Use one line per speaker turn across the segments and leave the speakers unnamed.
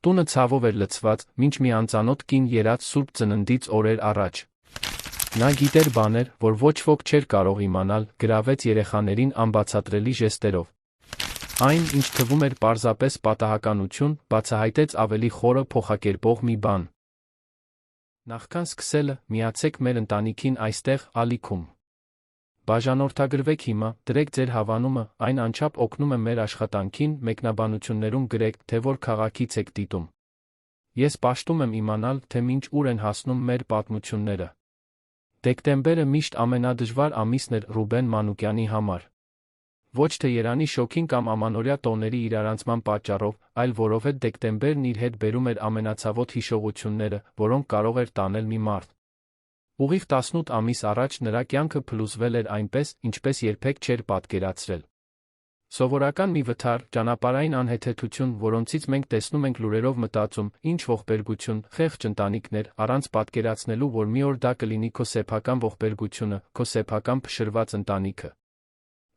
Տունը ցավով էր լցված, մինչ մի անծանոթ կին ելած Սուրբ Ծննդից օրեր առաջ։ Նա գիտեր բաներ, որ ոչ ոք չէր կարող իմանալ, գրավեց երեխաներին անբացատրելի ժեստերով։ Այն, ինչ թվում էր պարզապես պատահականություն, բացահայտեց ավելի խորը փոխակերպող մի բան։ Նախքան սկսելը, միացեք մեր ընտանիքին այստեղ, ալիքում։ Բաժանորդագրվեք հիմա, դրեք ձեր հավանումը, այն անչափ օգնում է մեր աշխատանքին, մեկնաբանություններում գրեք, թե որ քաղաքից եք դիտում։ Ես պաշտում եմ իմանալ, թե մինչ ուր են հասնում մեր պատմությունները։ Դեկտեմբերը միշտ ամենադժվար ամիսն էր Ռուբեն Մանուկյանի համար։ Ոչ թե Երանի շոգին կամ ամանորյա տոների իրարանցման պատճառով, այլ որովհետև դեկտեմբերն իր հետ բերում էր ամենացավոտ հիշողությունները, որոնք կարող էր տանել մի մարդ։ Ուղիղ 18 ամիս առաջ նրա կյանքը փլուզվել էր այնպես, ինչպես երբեք չէր պատկերացրել։ Սովորական մի վթար, ճանապարհային անհեթեթություն, որոնցից մենք տեսնում ենք լուրերով մտածում, ինչ ողբերգություն, խեղճ ընտանիքներ, առանց պատկերացնելու, որ մի օր դա կլինի քո սեփական ողբերգությունը, քո սեփական փշրված ընտանիքը։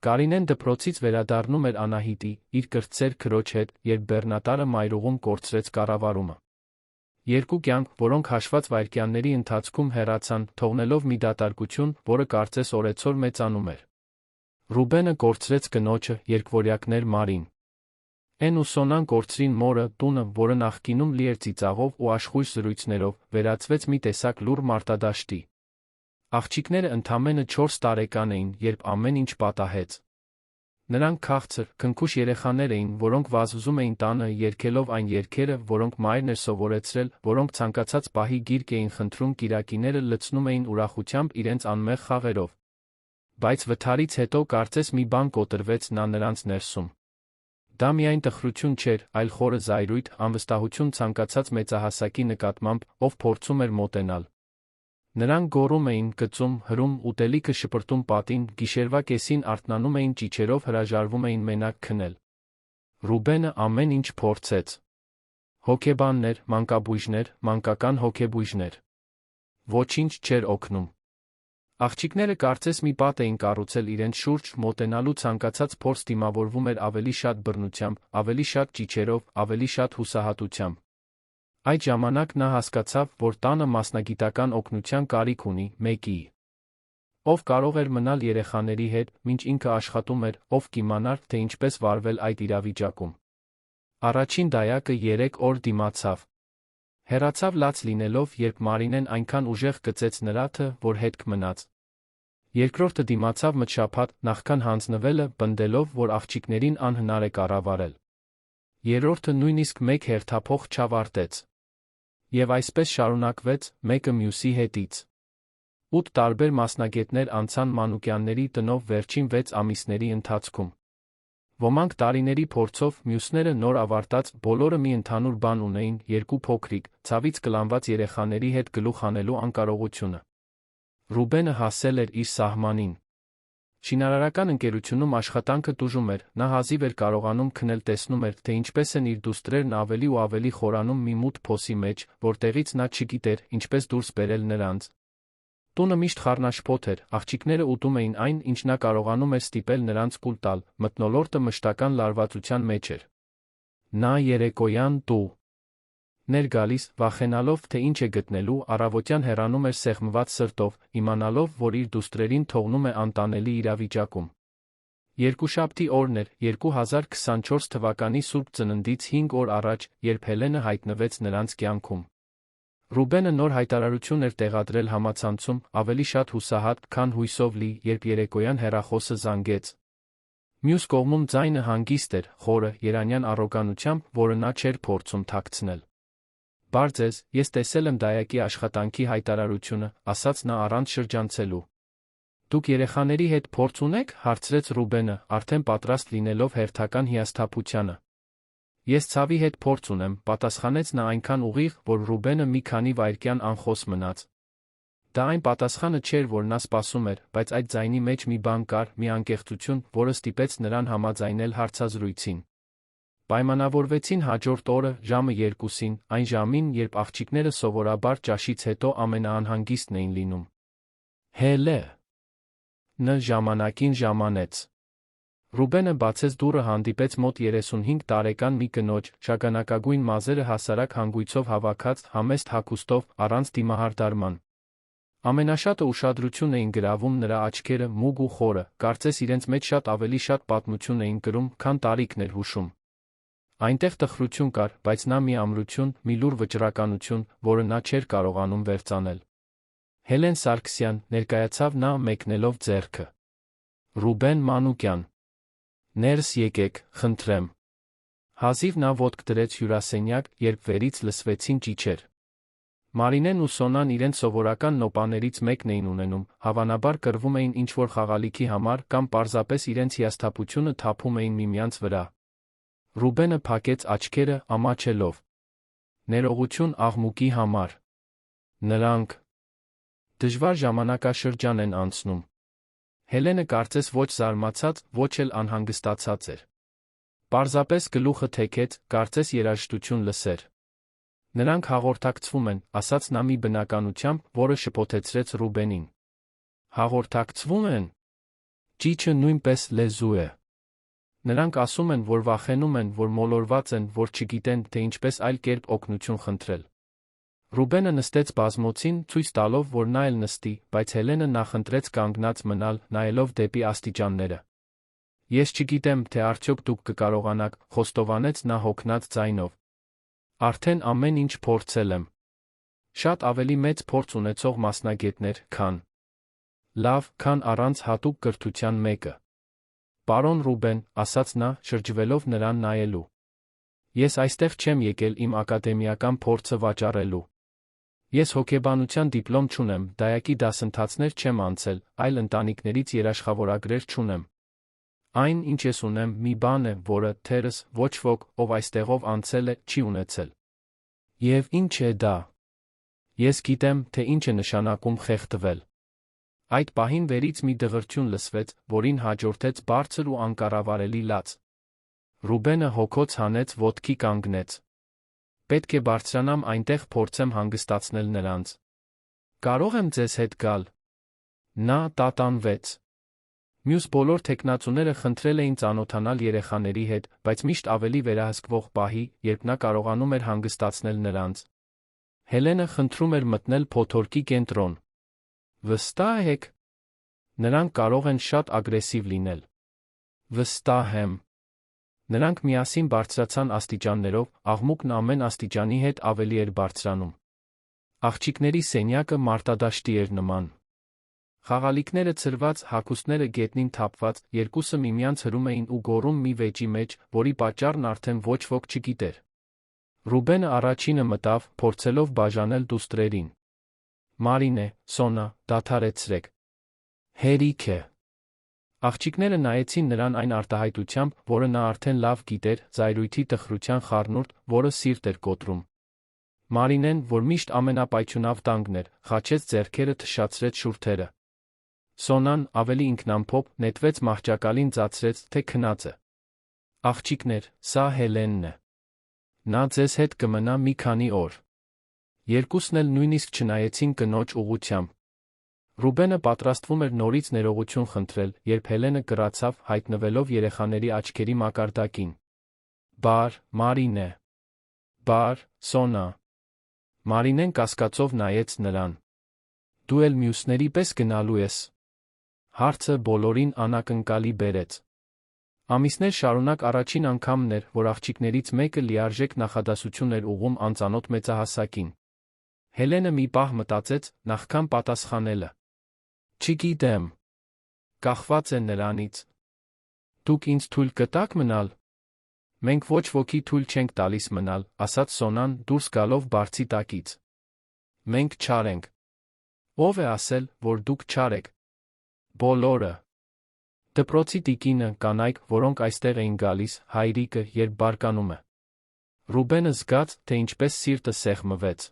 Կարինեն դպրոցից վերադառնում էր Անահիտի, իր կրտսեր քրոջ հետ, երբ բեռնատարը մայրուղում կորցրեց կառավարումը։ Երկու կյանք, որոնք հաշված վայրկյանների ընթացքում հեռացան, թողնելով մի դատարկություն, որը կարծես օրեցօր մեծանում էր։ Ռուբենը կորցրեց կնոջը, երկվորյակներ Մարին։ Էն ու Սոնան կորցրին մորը, տունը, որը նախկինում լի էր ծիծաղով ու աշխույժ զրույցներով, վերածվեց մի տեսակ լուռ մարտադաշտի։ Աղջիկները ընդամենը 4 տարեկան էին, երբ ամեն ինչ պատահեց։ Նրանք քաղցր, քնքուշ երեխաներ էին, որոնք վազվզում էին տանը, երգելով այն երգերը, որոնք մայրն էր սովորեցրել, որոնք ցանկացած պահի գիրք էին խնդրում, կիրակիները լցնում էին ուրախությամբ իրենց անմեղ խաղերով։ Բայց վթարից հետո կարծես մի բան կոտրվեց նրանց ներսում։ Դա միայն տխրություն չէր, այլ խորը զայրույթ, անվստահություն ցանկացած մեծահասակի նկատմամբ, ով փորձում էր մոտենալ։ Նրանք գոռում էին, գծում, հրում, ուտելիքը շպրտում պատին, գիշերվա կեսին արթնանում էին ճիչերով, հրաժարվում էին մենակ քնել։ Ռուբենը ամեն ինչ փորձեց։ Հոգեբաններ, մանկաբույժներ, մանկական հոգեբույժներ։ Ոչինչ չէր օգնում։ Աղջիկները կարծես մի պատ էին կառուցել իրենց շուրջ, մոտենալու ցանկացած փորձ դիմավորվում էր ավելի շատ բռնությամբ, ավելի շատ ճիչերով, ավելի շատ հուսահատությամբ։ Այդ ժամանակ նա հասկացավ, որ տանը մասնագիտական օգնության կարիք ունի, մեկի, ով կարող էր մնալ երեխաների հետ, մինչ ինքը աշխատում էր, ով կիմանար, թե ինչպես վարվել այդ իրավիճակում։ Առաջին դայակը 3 օր դիմացավ։ Հեռացավ լաց լինելով, երբ Մարինեն այնքան ուժեղ գծեց նրաթը, որ հետք մնաց։ Երկրորդը դիմացավ մթշափատ, նախքան հանձնվելը, պնդելով, որ աղջիկներին անհնար է կառավարել։ Երրորդը նույնիսկ մեկ հերթափոխ չավարտեց։ Եվ այսպես շարունակվեց, մեկը մյուսի հետից։ 8 տարբեր մասնագետներ անցան Մանուկյանների տնով վերջին 6 ամիսների ընթացքում։ Ոմանք տարիների փորձով, մյուսները նոր ավարտած, բոլորը մի ընդհանուր բան ունեին՝ 2 փոքրիկ, ցավից կլանված երեխաների հետ գլուխ հանելու անկարողությունը։ Ռուբենը հասել էր իր սահմանին։ Շինարարական ընկերությունում աշխատանքը տուժում էր, նա հազիվ էր կարողանում քնել, տեսնում էր, թե ինչպես են իր դուստրերն ավելի ու ավելի խորանում մի մութ փոսի մեջ, որտեղից նա չգիտեր, ինչպես դուրս բերել նրանց։ Տունը միշտ խառնաշփոթ էր, աղջիկները ուտում էին այն, ինչ նա կարողանում էր ստիպել նրանց կուլ տալ, մթնոլորտը մշտական լարվածության մեջ էր։ Նա երեկոյան տու ներ գալիս, վախենալով, թե ինչ է գտնելու, առավոտյան հեռանում էր սեղմված սրտով, իմանալով, որ իր դուստրերին թողնում է անտանելի իրավիճակում։ Երկուշաբթի օրն էր, 2024 թվականի Սուրբ Ծննդից 5 օր առաջ, երբ Հելենը հայտնվեց նրանց կյանքում։ Ռուբենը նոր հայտարարություն էր տեղադրել համացանցում, ավելի շատ հուսահատ, քան հույսով լի, երբ երեկոյան հեռախոսը զանգեց։ Մյուս կողմում ձայնը հանգիստ էր, խորը, երանյան առոգանությամբ, որը նա չէր փորձում թաքցնել։ Բար ձեզ, ես տեսել եմ դայակի աշխատանքի հայտարարությունը, ասաց նա առանց շրջանցելու։ Դուք երեխաների հետ փորձ ունեք, հարցրեց Ռուբենը, արդեն պատրաստ լինելով հերթական հիասթափությանը։ Ես ցավի հետ փորձ ունեմ, պատասխանեց նա այնքան ուղիղ, որ Ռուբենը մի քանի վայրկյան անխոս մնաց։ Դա այն պատասխանը չէր, որ նա սպասում էր, բայց այդ ձայնի մեջ մի բան կար, մի անկեղծություն, որը ստիպեց նրան համաձայնել հարցազրույցին։ Պայմանավորվեցին հաջորդ օրը, ժամը 2-ին, այն ժամին, երբ աղջիկները սովորաբար ճաշից հետո ամենաանհանգիստն էին լինում։ Հելը ն ժամանակին ժամանեց։ Ռուբենը բացեց դուռը հանդիպեց մոտ 35 տարեկան մի կնոջ, շագանակագույն մազերը հասարակ հանգույցով հավաքած, համեստ հագուստով, առանց դիմահարդարման։ Ամենաշատը ուշադրություն էին գրավում նրա աչքերը, մուգ ու խորը, կարծես իրենց մեջ շատ ավելի շատ պատմություն էին կրում, քան տարիքն էր հուշում։ Այնտեղ տխրություն կար, բայց նա մի ամրություն, մի լուր վճռականություն, որը նա չէր կարողանում վերծանել։ Հելեն Սարգսյան, ներկայացավ նա մեկնելով ձեռքը։ Ռուբեն Մանուկյան։ Ներս եկեք, խնդրեմ։ Հազիվ նա ոտք դրեց հյուրասենյակ, երբ վերից լսվեցին ճիչեր։ Մարինեն ու Սոնան իրենց սովորական նոպաներից մեկն էին ունենում, հավանաբար կռվում էին ինչ-որ խաղալիքի համար կամ պարզապես իրենց հիասթափությունը թափում էին միմյանց վրա։ Ռուբենը փակեց աչքերը, ամաչելով։ Ներողություն աղմուկի համար։ Նրանք դժվար ժամանակաշրջան են անցնում։ Հելենը կարծես ոչ զարմացած, ոչ էլ անհանգստացած էր։ Պարզապես գլուխը թեքեց, կարծես երաժշտություն լսեր։ Նրանք հաղորդակցվում են, ասաց նա մի բնականությամբ, որը շփոթեցրեց Ռուբենին։ Հաղորդակցվում են։ Ճիչը նույնպես լեզու է։ Նրանք ասում են, որ վախենում են, որ մոլորված են, որ չգիտեն, թե ինչպես այլ կերպ օգնություն խնդրել։ Ռուբենը նստեց բազմոցին, ցույց տալով, որ նա էլ նստի, բայց Հելենը նախընտրեց կանգնած մնալ, նայելով դեպի աստիճանները։ Ես չգիտեմ, թե արդյոք դուք կկարողանաք, խոստովանեց նա հոգնած ձայնով։ Արդեն ամեն ինչ փորձել եմ։ Շատ ավելի մեծ փորձ ունեցող մասնագետներ, քան լավ, քան առանց հատուկ կրթության մեկը։ Պարոն Ռուբեն, ասաց նա, շրջվելով նրան նայելու։ Ես այստեղ չեմ եկել իմ ակադեմիական փորձը վաճառելու։ Ես հոգեբանության դիպլոմ չունեմ, դայակի դասընթացներ չեմ անցել, այլ ընտանիքներից երաշխավորագրեր չունեմ։ Այն, ինչ ես ունեմ, մի բան է, որը թերս ոչ ոք, ով այստեղով անցել է, չի ունեցել։ Եվ ինչ է դա։ Ես գիտեմ, թե ինչ է նշանակում խեղդվել։ Այդ պահին վերից մի դղրդյուն լսվեց, որին հաջորդեց բարձր ու անկառավարելի լաց։ Ռուբենը հոգոց հանեց, ոտքի կանգնեց։ Պետք է բարձրանամ այնտեղ փորձեմ հանգստացնել նրանց։ Կարող եմ ձեզ հետ գալ։ Նա տատանվեց։ Մյուս բոլոր թեկնածուները խնդրել էին ծանոթանալ երեխաների հետ, բայց միշտ ավելի վերահսկվող պահի, երբ նա կարողանում էր հանգստացնել նրանց։ Հելենը խնդրում էր մտնել փոթորկի կենտրոն։ Վստահ եք։ Նրանք կարող են շատ ագրեսիվ լինել։ Վստահ եմ։ Նրանք միասին բարձրացան աստիճաններով, աղմուկն ամեն աստիճանի հետ ավելի էր բարձրանում։ Աղջիկների սենյակը մարտադաշտի էր նման։ Խաղալիքները ցրված, հագուստները գետնին թափված, երկուսը միմյանց հրում էին ու գոռում մի վեճի մեջ, որի պատճառն արդեն ոչ ոք չգիտեր։ Ռուբենը առաջինը մտավ, փորձելով բաժանել դուստրերին։ Մարինե, Սոնա, դադարեցրեք։ Հերիք է։ Աղջիկները նայեցին նրան այն արտահայտությամբ, որը նա արդեն լավ գիտեր, զայրույթի տխրության խառնուրդ, որը սիրտ էր կոտրում։ Մարինեն, որ միշտ ամենապայթյունավ տանգն էր, խաչեց ձեռքերը, թշացրեց շուրթերը։ Սոնան, ավելի ինքնամփոփ, նետվեց մահճակալին, ծածրեց, թե քնած է։ Աղջիկներ, սա Հելենն է։ Նա ձեզ հետ կմնա մի քանի օր։ Երկուսն էլ նույնիսկ չնայեցին կնոջ ուղղությամբ։ Ռուբենը պատրաստվում էր նորից ներողություն խնդրել, երբ Հելենը կռացավ, հայտնվելով երեխաների աչքերի մակարդակին։ Բար, Մարինե։ Բար, Սոնա։ Մարինեն կասկածով նայեց նրան։ Դու էլ մյուսների պես գնալու ես։ Հարցը բոլորին անակնկալի բերեց։ Ամիսներ շարունակ առաջին անգամն էր, որ աղջիկներից մեկը լիարժեք նախադասություն էր ուղղում անծանոթ մեծահասակին։ Հելենը մի պահ մտածեց, նախքան պատասխանելը։ Չգիտեմ։ Կախված է նրանից։ Դուք ինձ թույլ կտաք մնալ։ Մենք ոչ ոքի թույլ չենք տալիս մնալ, ասաց Սոնան, դուրս գալով բարձի տակից։ Մենք չար ենք։ Ո՞վ է ասել, որ դուք չար եք։ Բոլորը։ Դպրոցի տիկինը, կանայք, որոնք այստեղ էին գալիս, հայրիկը, երբ բարկանում է։ Ռուբենը զգաց, թե ինչպես սիրտը սեղմվեց։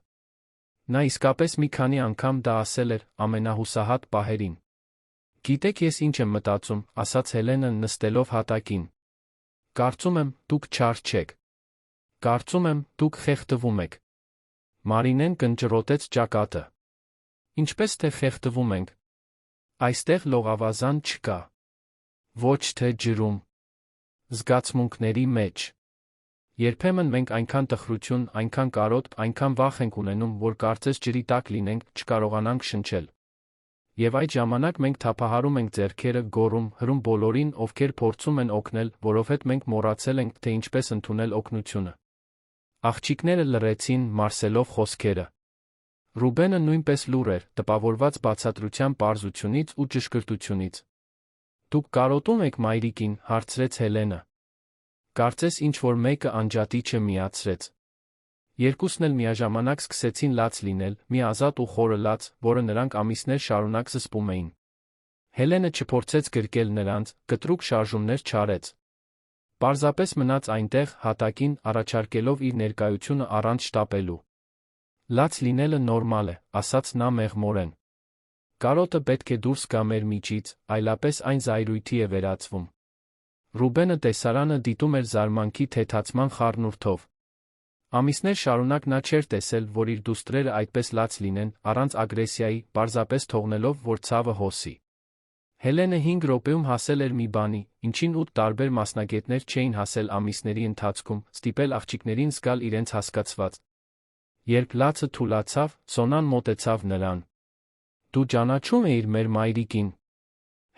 Նա իսկապես մի քանի անգամ դա ասել էր, ամենահուսահատ պահերին։ Գիտեք ես ինչ եմ մտածում, ասաց Հելենը նստելով հատակին։ Կարծում եմ, դուք չար չեք։ Կարծում եմ, դուք խեղդվում եք։ Մարինեն կնճռոտեց ճակատը։ Ինչպես թե խեղդվում ենք։ Այստեղ լողավազան չկա։ Ոչ թե ջրում։ Զգացմունքների մեջ։ Երբեմն մենք այնքան տխրություն, այնքան կարոտ, այնքան վախ ենք ունենում, որ կարծես ջրի տակ լինենք, չկարողանանք շնչել։ Եվ այդ ժամանակ մենք թափահարում ենք ձեռքերը, գոռում, հրում բոլորին, ովքեր փորձում են օգնել, որովհետև մենք մոռացել ենք, թե ինչպես ընդունել օգնությունը։ Աղջիկները լռեցին, մարսելով խոսքերը։ Ռուբենը նույնպես լուռ էր, տպավորված բացատրության պարզությունից ու ճշգրտությունից։ Դուք կարոտում եք մայրիկին, հարցրեց Հելենը։ Կարծես ինչ-որ մեկը անջատիչը միացրեց։ Երկուսն էլ միաժամանակ սկսեցին լաց լինել, մի ազատ ու խորը լաց, որը նրանք ամիսներ շարունակ զսպում էին։ Հելենը չփորձեց գրկել նրանց, կտրուկ շարժումներ չարեց։ Պարզապես մնաց այնտեղ, հատակին, առաջարկելով իր ներկայությունը առանց շտապելու։ Լաց լինելը նորմալ է, ասաց նա մեղմորեն։ Կարոտը պետք է դուրս գա մեր միջից, այլապես այն զայրույթի է վերածվում։ Ռուբենը տեսարանը դիտում էր զարմանքի թեթացման խառնուրդով։ Ամիսներ շարունակ նա չէր տեսել, որ իր դուստրերը այդպես լաց լինեն, առանց ագրեսիայի, պարզապես թողնելով, որ ցավը հոսի։ Հելենը 5 րոպեում հասել էր մի բանի, ինչին 8 տարբեր մասնագետներ չէին հասել ամիսների ընթացքում, ստիպել աղջիկներին զգալ իրենց հասկացված։ Երբ լացը թուլացավ, Սոնան մոտեցավ նրան։ Դու ճանաչում էիր մեր մայրիկին։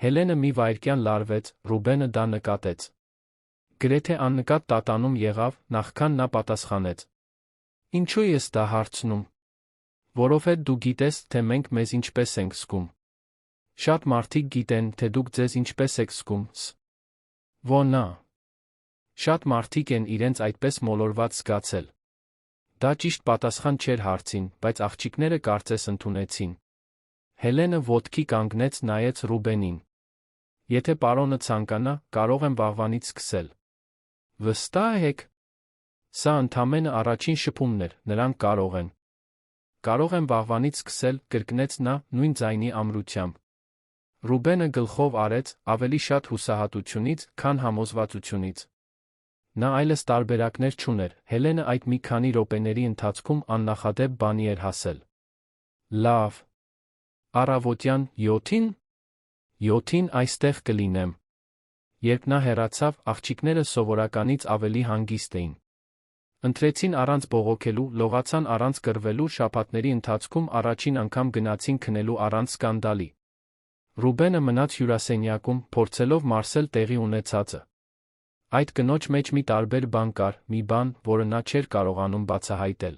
Հելենը մի վայրկյան լարվեց, Ռուբենը դա նկատեց։ Գրեթե աննկատ տատանում եղավ, նախքան նա պատասխանեց։ Ինչու ես դա հարցնում։ Որովհետև դու գիտես, թե մենք մեզ ինչպես ենք զգում։ Շատ մարդիկ գիտեն, թե դուք ձեզ ինչպես եք զգում։ Ոնա։ Շատ մարդիկ են իրենց այդպես մոլորված զգացել։ Դա ճիշտ պատասխան չէր հարցին, բայց աղջիկները կարծես ընդունեցին։ Հելենը ոտքի կանգնեց, նայեց Ռուբենին։ Եթե պարոնը ցանկանա, կարող եմ վաղվանից սկսել։ Վստահ եք։ Սա ընդամենը առաջին շփումն էր, նրանք կարող են։ Կարող եմ վաղվանից սկսել, կրկնեց նա, նույն ձայնի ամրությամբ։ Ռուբենը գլխով արեց, ավելի շատ հուսահատությունից, քան համոզվածությունից։ Նա այլս տարբերակներ չուներ, Հելենը այդ մի քանի րոպեների ընթացքում աննախադեպ բանի էր հասել։ Լավ։ Առավոտյան 7-ին։ 7-ին այստեղ կլինեմ։ Երբ նա հեռացավ, աղջիկները սովորականից ավելի հանգիստ էին։ Ընտրեցին առանց բողոքելու, լողացան առանց կռվելու, շաբաթների ընթացքում առաջին անգամ գնացին քնելու առանց սկանդալի։ Ռուբենը մնաց հյուրասենյակում, փորձելով մարսել տեղի ունեցածը։ Այդ կնոջ մեջ մի տարբեր բան կար, մի բան, որը նա չէր կարողանում բացահայտել։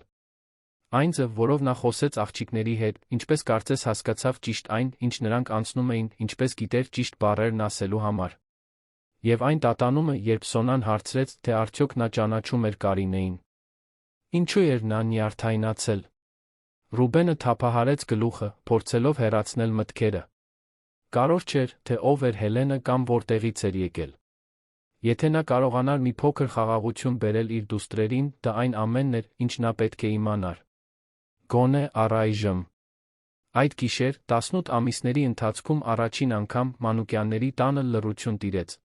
Այն ձև, որով նա խոսեց աղջիկների հետ, ինչպես կարծես հասկացավ ճիշտ այն, ինչ նրանք անցնում էին, ինչպես գիտեր ճիշտ բառերն ասելու համար։ Եվ այն տատանումը, երբ Սոնան հարցրեց, թե արդյոք նա ճանաչում էր Կարինեին։ Ինչու էր նա նյարդայնացել։ Ռուբենը թափահարեց գլուխը, փորձելով հեռացնել մտքերը։ Կարևոր չէր, թե ով էր Հելենը կամ որտեղից էր եկել։ Եթե նա կարողանար մի փոքր խաղաղություն բերել իր դուստրերին, դա այն ամենն էր, ինչ նա պետք է իմանար։ Գոնե առայժմ։ Այդ գիշեր, 18 ամիսների ընթացքում առաջին անգամ Մանուկյանների տանը լռություն տիրեց։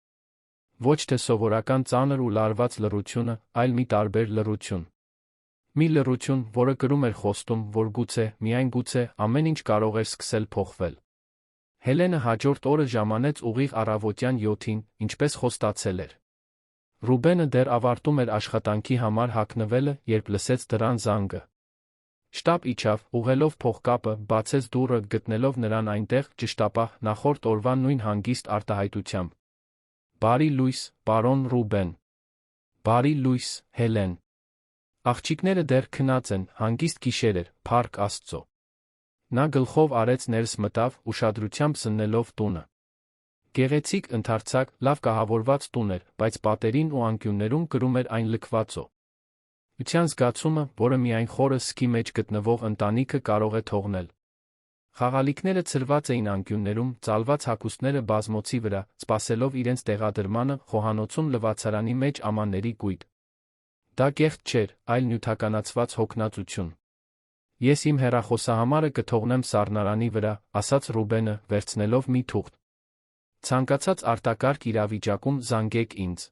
Ոչ թե սովորական ծանր ու լարված լռությունը, այլ մի տարբեր լռություն։ Մի լռություն, որը կրում էր խոստում, որ գուցե, միայն գուցե, ամեն ինչ կարող էր սկսել փոխվել։ Հելենը հաջորդ օրը ժամանեց ուղիղ առավոտյան 7-ին, ինչպես խոստացել էր։ Ռուբենը դեռ ավարտում էր աշխատանքի համար հագնվելը, երբ լսեց դռան զանգը։ Շտապ իջավ, ուղղելով փողկապը, բացեց դուռը, գտնելով նրան այնտեղ, ճշտապահ, նախորդ օրվա նույն հանգիստ արտահայտությամբ։ Բարի լույս, պարոն Ռուբեն։ Բարի լույս, Հելեն։ Աղջիկները դեռ քնած են, հանգիստ գիշեր էր, փառք Աստծո։ Նա գլխով արեց ներս մտավ, ուշադրությամբ զննելով տունը։ Գեղեցիկ, ընդարձակ, լավ կահավորված տուն էր, բայց պատերին ու անկյուններում կրում էր այն լքվածո։ Ության զգացումը, որը միայն խորը սկի մեջ գտնվող ընտանիքը կարող է թողնել։ Խաղալիքները ցրված էին անկյուններում, ծալված հագուստները բազմոցի վրա, սպասելով իրենց տեղադրմանը, խոհանոցում լվացարանի մեջ ամանների կույտ։ Դա կեղծ չէր, այլ նյութականացված հոգնածություն։ Ես իմ հեռախոսահամարը կթողնեմ սառնարանի վրա, ասաց Ռուբենը, վերցնելով մի թուղթ։ Ցանկացած արտակարգ իրավիճակում զանգեք ինձ։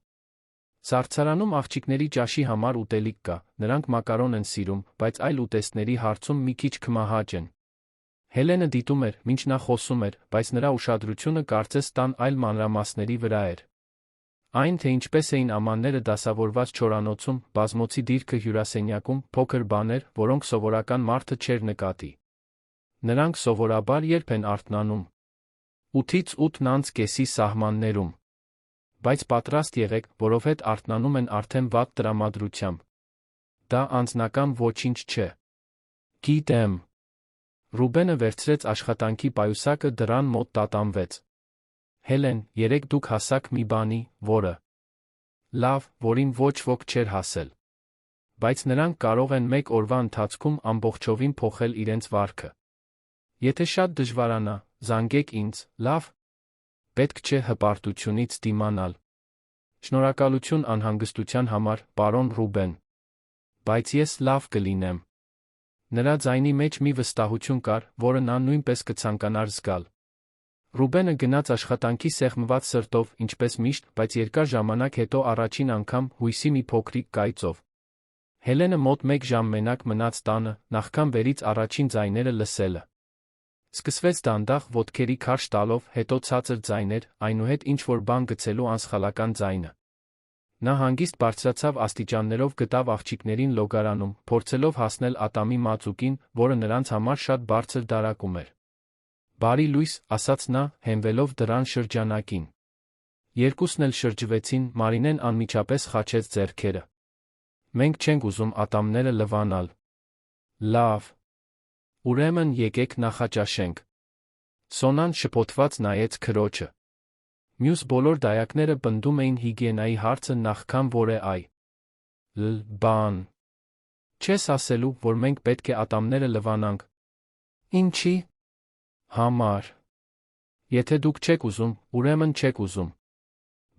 Սառցարանում աղջիկների ճաշի համար ուտելիք կա, նրանք մակարոն են սիրում, բայց այլ ուտեստների հարցում մի քիչ քմահաճ են։ Հելենը դիտում էր, մինչ նա խոսում էր, բայց նրա ուշադրությունը կարծես տան այլ մանրամասների վրա էր։ Այն, թե ինչպես էին ամանները դասավորված չորանոցում, բազմոցի դիրքը հյուրասենյակում, փոքր բաներ, որոնք սովորական մարդը չէր նկատի։ Նրանք սովորաբար երբ են արթնանում։ 8-ից 8:30 սահմաններում։ Բայց պատրաստ եղեք, որովհետև արթնանում են արդեն վատ տրամադրությամբ։ Դա անձնական ոչինչ չէ։ Գիտեմ։ Ռուբենը վերցրեց աշխատանքի պայուսակը դռան մոտ տատանվեց։ Հելեն, երեկ դուք հասաք մի բանի, որը… Լավ, որին ոչ ոք չէր հասել։ Բայց նրանք կարող են մեկ օրվա ընթացքում ամբողջովին փոխել իրենց վարքը։ Եթե շատ դժվարանա, զանգեք ինձ, լավ։ Պետք չէ հպարտությունից դիմանալ։ Շնորհակալություն անհանգստության համար, պարոն Ռուբեն։ Բայց ես լավ կլինեմ։ Նրա ձայնի մեջ մի վստահություն կար, որը նա նույնպես կցանկանար զգալ։ Ռուբենը գնաց աշխատանքի սեղմված սրտով, ինչպես միշտ, բայց երկար ժամանակ հետո առաջին անգամ հույսի մի փոքրիկ կայծով։ Հելենը մոտ 1 ժամ մենակ մնաց տանը, նախքան վերից առաջին ձայները լսելը։ Սկսվեց դանդաղ ոտքերի քարշ տալով, հետո ցածր ձայներ, այնուհետ ինչ-որ բան գցելու անսխալական ձայնը։ Նա հանգիստ բարձրացավ աստիճաններով, գտավ աղջիկներին լոգարանում, փորձելով հասնել ատամի մածուկին, որը նրանց համար շատ բարձր դարակում էր։ Բարի լույս, ասաց նա, հենվելով դռան շրջանակին։ Երկուսն էլ շրջվեցին, Մարինեն անմիջապես խաչեց ձեռքերը։ Մենք չենք ուզում ատամները լվանալ։ Լավ։ Ուրեմն եկեք նախաճաշենք։ Սոնան շփոթված նայեց քրոջը։ Մյուս բոլոր դայակները պնդում էին հիգիենայի հարցը նախքան որ է այ։ Բան։ Չես ասելու, որ մենք պետք է ատամները լվանանք։ Ինչի՞։ Համար։ Եթե դուք չեք ուզում, ուրեմն չեք ուզում։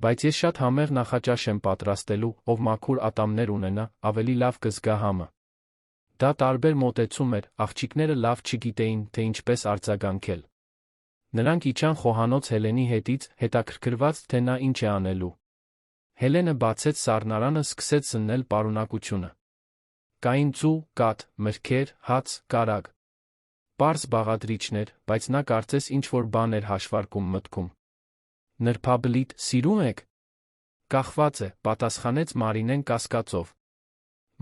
Բայց ես շատ համեղ նախաճաշ եմ պատրաստելու, ով մաքուր ատամներ ունենա, ավելի լավ կզգա համը։ Դա տարբեր մոտեցում էր, աղջիկները լավ չգիտեին, թե ինչպես արձագանքել։ Նրանք իջան խոհանոց Հելենի հետից, հետաքրքրված, թե նա ինչ է անելու։ Հելենը բացեց սառնարանը, սկսեց զննել պարունակությունը։ Կային ձու, կաթ, մրգեր, հաց, կարագ։ Պարզ բաղադրիչներ, բայց նա կարծես ինչ-որ բան էր հաշվարկում մտքում։ Նրբաբլիթ սիրում եք։ Կախված է, պատասխանեց Մարինեն կասկածով։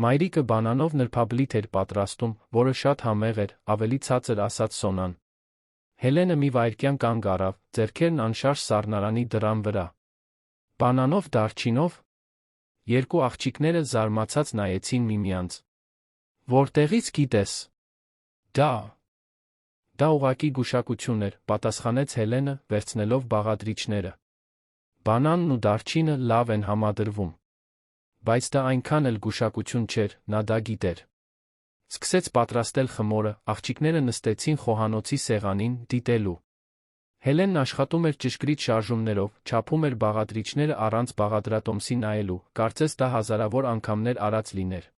Մայրիկը բանանով նրբաբլիթ էր պատրաստում, որը շատ համեղ էր, ավելի ցածր ասաց Սոնան։ Հելենը մի վայրկյան կանգ առավ, ձեռքերն անշարժ սառնարանի դռան վրա։ Բանանով դարչինով։ Երկու աղջիկները զարմացած նայեցին միմյանց։ Որտեղից գիտես։ Դա ուղղակի գուշակություն էր, պատասխանեց Հելենը, վերցնելով բաղադրիչները։ Բանանն ու դարչինը լավ են համադրվում։ Բայց դա այնքան էլ գուշակություն չէր, նա դա գիտեր։ Սկսեց պատրաստել խմորը, աղջիկները նստեցին խոհանոցի սեղանին, դիտելու։ Հելենն աշխատում էր ճշգրիտ շարժումներով, չափում էր բաղադրիչները առանց բաղադրատոմսի նայելու, կարծես դա հազարավոր անգամներ արած լիներ։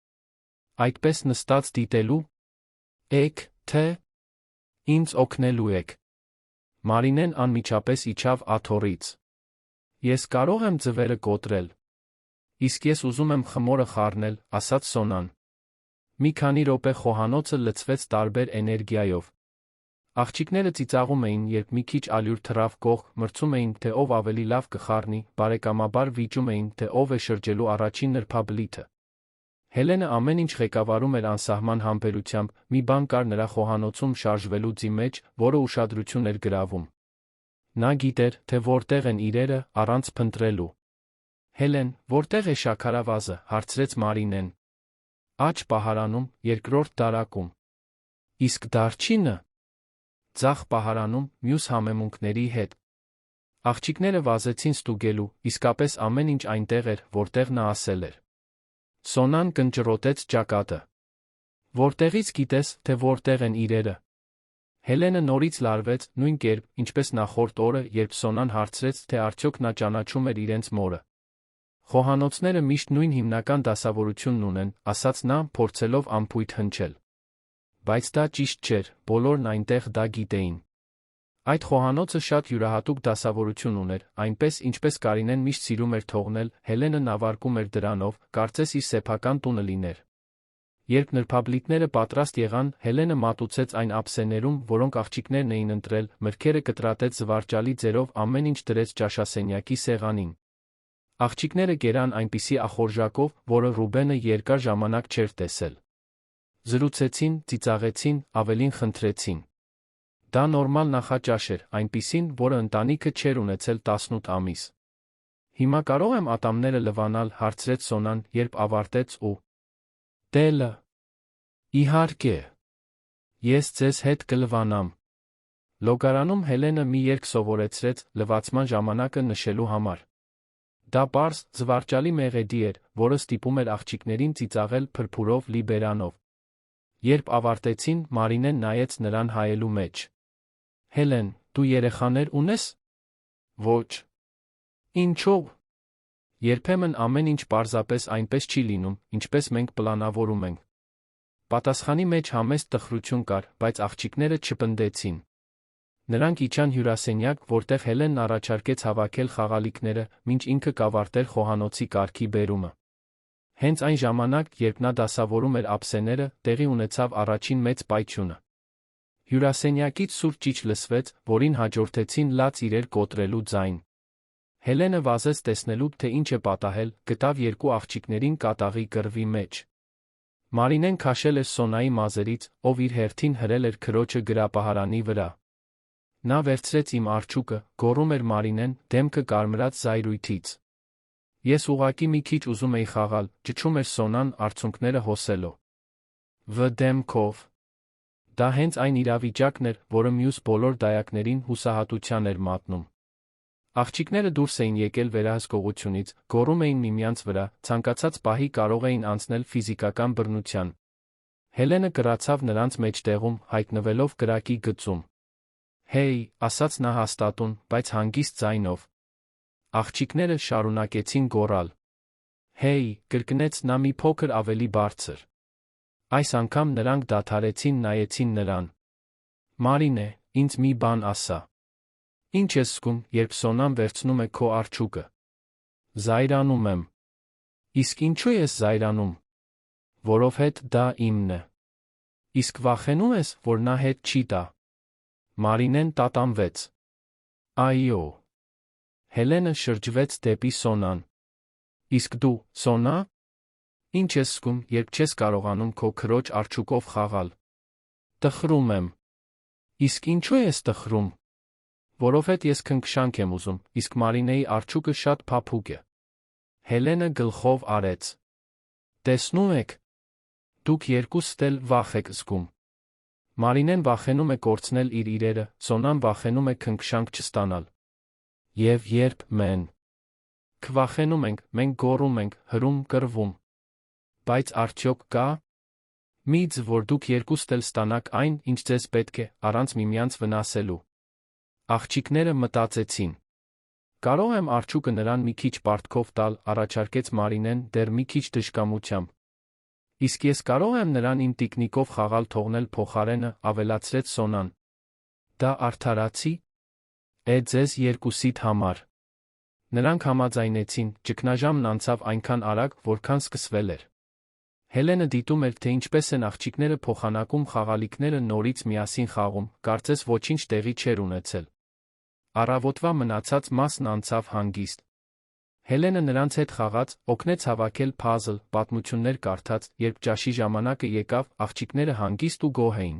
Այդպես նստած դիտելու։ Էք, թե ինձ օգնելու եք։ Մարինեն անմիջապես իջավ աթոռից։ Ես կարող եմ ձվերը կոտրել։ Իսկ ես ուզում եմ խմորը խառնել, ասաց Սոնան։ Մի քանի րոպե խոհանոցը լցվեց տարբեր էներգիայով։ Աղջիկները ծիծաղում էին, երբ մի քիչ ալյուր թռավ կողք, մրցում էին, թե ով ավելի լավ կխառնի, բարեկամաբար վիճում էին, թե ով է շրջելու առաջին նրբաբլիթը։ Հելենը ամեն ինչ ղեկավարում էր անսահման համբերությամբ, մի բան կար նրա խոհանոցում շարժվելու ձի մեջ, որը ուշադրություն էր գրավում։ Նա գիտեր, թե որտեղ են իրերը, առանց փնտրելու։ Հելեն, որտեղ է շաքարավազը, հարցրեց Մարինեն։ Աջ պահարանում, երկրորդ դարակում։ Իսկ դարչինը։ Ձախ պահարանում, մյուս համեմունքների հետ։ Աղջիկները վազեցին ստուգելու, իսկապես ամեն ինչ այնտեղ էր, որտեղ նա ասել էր։ Սոնան կնճռոտեց ճակատը։ Որտեղից գիտես, թե որտեղ են իրերը։ Հելենը նորից լարվեց, նույն կերպ, ինչպես նախորդ օրը, երբ Սոնան հարցրեց, թե արդյոք նա ճանաչում էր իրենց մորը։ Խոհանոցները միշտ նույն հիմնական դասավորությունն ունեն, ասաց նա, փորձելով ամփույթ հնչել։ Բայց դա ճիշտ չէր, բոլորն այնտեղ դա գիտեին։ Այդ խոհանոցը շատ յուրահատուկ դասավորություն ուներ, այնպես, ինչպես Կարինեն միշտ սիրում էր թողնել, Հելենը նավարկում էր դրանով, կարծես իր սեփական տունը լիներ։ Երբ նրբաբլիթները պատրաստ եղան, Հելենը մատուցեց այն ափսեներում, որոնք աղջիկներն էին ընտրել, մրգերը կտրատեց զվարճալի ձերով, ամեն ինչ դրեց ճաշասենյակի սեղանին։ Աղջիկները կերան այնպիսի ախորժակով, որը Ռուբենը երկար ժամանակ չէր տեսել։ Զրուցեցին, ծիծաղեցին, ավելին խնդրեցին։ Դա նորմալ նախաճաշ էր, այնպիսին, որը ընտանիքը չէր ունեցել 18 ամիս։ Հիմա կարող եմ ատամները լվանալ, հարցրեց Սոնան, երբ ավարտեց ու Տելը։ Իհարկե։ Ես ձեզ հետ կլվանամ։ Լոգարանում Հելենը մի երգ սովորեցրեց լվացման ժամանակը նշելու համար։ Դա պարզ, զվարճալի մեղեդի էր, որը ստիպում էր աղջիկներին ծիծաղել փրփուրով լի բերանով։ Երբ ավարտեցին, Մարինեն նայեց նրան հայելու մեջ։ Հելեն, դու երեխաներ ունես։ Ոչ։ Ինչո՞վ։ Երբեմն ամեն ինչ պարզապես այնպես չի լինում, ինչպես մենք պլանավորում ենք։ Պատասխանի մեջ համեստ տխրություն կար, բայց աղջիկները չպնդեցին։ Նրանք իջան հյուրասենյակ, որտեղ Հելենն առաջարկեց հավաքել խաղալիքները, մինչ ինքը կավարտեր խոհանոցի կարգի բերումը։ Հենց այն ժամանակ, երբ նա դասավորում էր ափսեները, տեղի ունեցավ առաջին մեծ պայթյունը։ Հյուրասենյակից սուր ճիչ լսվեց, որին հաջորդեցին լաց իրեր կոտրելու ձայն։ Հելենը վազեց տեսնելու, թե ինչ է պատահել, գտավ երկու աղջիկներին կատաղի կռվի մեջ։ Մարինեն քաշել էր Սոնայի մազերից, ով իր հերթին հրել էր քրոջը գրապահարանի վրա։ Նա վերցրեց իմ արջուկը, գոռում էր Մարինեն, դեմքը կարմրած զայրույթից։ Ես ուղղակի մի քիչ ուզում էի խաղալ, ճչում էր Սոնան, արցունքները հոսելով։ Դեմքով։ Դա հենց այն իրավիճակն էր, որը մյուս բոլոր դայակներին հուսահատության էր մատնում։ Աղջիկները դուրս էին եկել վերահսկողությունից, գոռում էին միմյանց վրա, ցանկացած պահի կարող էին անցնել ֆիզիկական բռնության։ Հելենը կռացավ նրանց մեջտեղում, հայտնվելով կրակի գծում։ Հեյ, ասաց նա հաստատուն, բայց հանգիստ ձայնով։ Աղջիկները շարունակեցին գոռալ։ Հեյ, կրկնեց նա մի փոքր ավելի բարձր։ Այս անգամ նրանք դադարեցին, նայեցին նրան։ Մարինե, ինձ մի բան ասա։ Ինչ ես զգում, երբ Սոնան վերցնում է քո արջուկը։ Զայրանում եմ։ Իսկ ինչու ես զայրանում։ Որովհետև դա իմն է։ Իսկ վախենում ես, որ նա հետ չի տա։ Մարինեն տատանվեց։ Այո։ Հելենը շրջվեց դեպի Սոնան։ Իսկ դու, Սոնա։ Ինչ ես զգում, երբ չես կարողանում քո քրոջ արջուկով խաղալ։ Տխրում եմ։ Իսկ ինչու ես տխրում։ Որովհետև ես քնքշանք եմ ուզում, իսկ Մարինեի արջուկը շատ փափուկ է։ Հելենը գլխով արեց։ Տեսնում եք։ Դուք երկուսդ էլ վախ եք զգում։ Մարինեն վախենում է կորցնել իր իրերը, Սոնան վախենում է քնքշանք չստանալ։ Եվ երբ մենք վախենում ենք, մենք գոռում ենք, հրում, կռվում։ Բայց արդյոք կա մի ձև, որ դուք երկուսդ էլ ստանաք այն, ինչ ձեզ պետք է, առանց միմյանց վնասելու։ Աղջիկները մտածեցին։ Կարող եմ արջուկը նրան մի քիչ պարտքով տալ, առաջարկեց Մարինեն, դեռ մի քիչ դժկամությամբ։ Իսկ ես կարող եմ նրան իմ տիկնիկով խաղալ թողնել փոխարենը, ավելացրեց Սոնան։ Դա արդարացի է ձեզ երկուսիդ համար։ Նրանք համաձայնեցին, ճգնաժամն անցավ այնքան արագ, որքան սկսվել էր։ Հելենը դիտում էր, թե ինչպես են աղջիկները փոխանակում խաղալիքները նորից միասին խաղում, կարծես ոչինչ տեղի չէր ունեցել։ Առավոտվա մնացած մասն անցավ հանգիստ։ Հելենը նրանց հետ խաղաց, օգնեց հավաքել փազլ, պատմություններ կարդաց, երբ ճաշի ժամանակը եկավ, աղջիկները հանգիստ ու գոհ էին։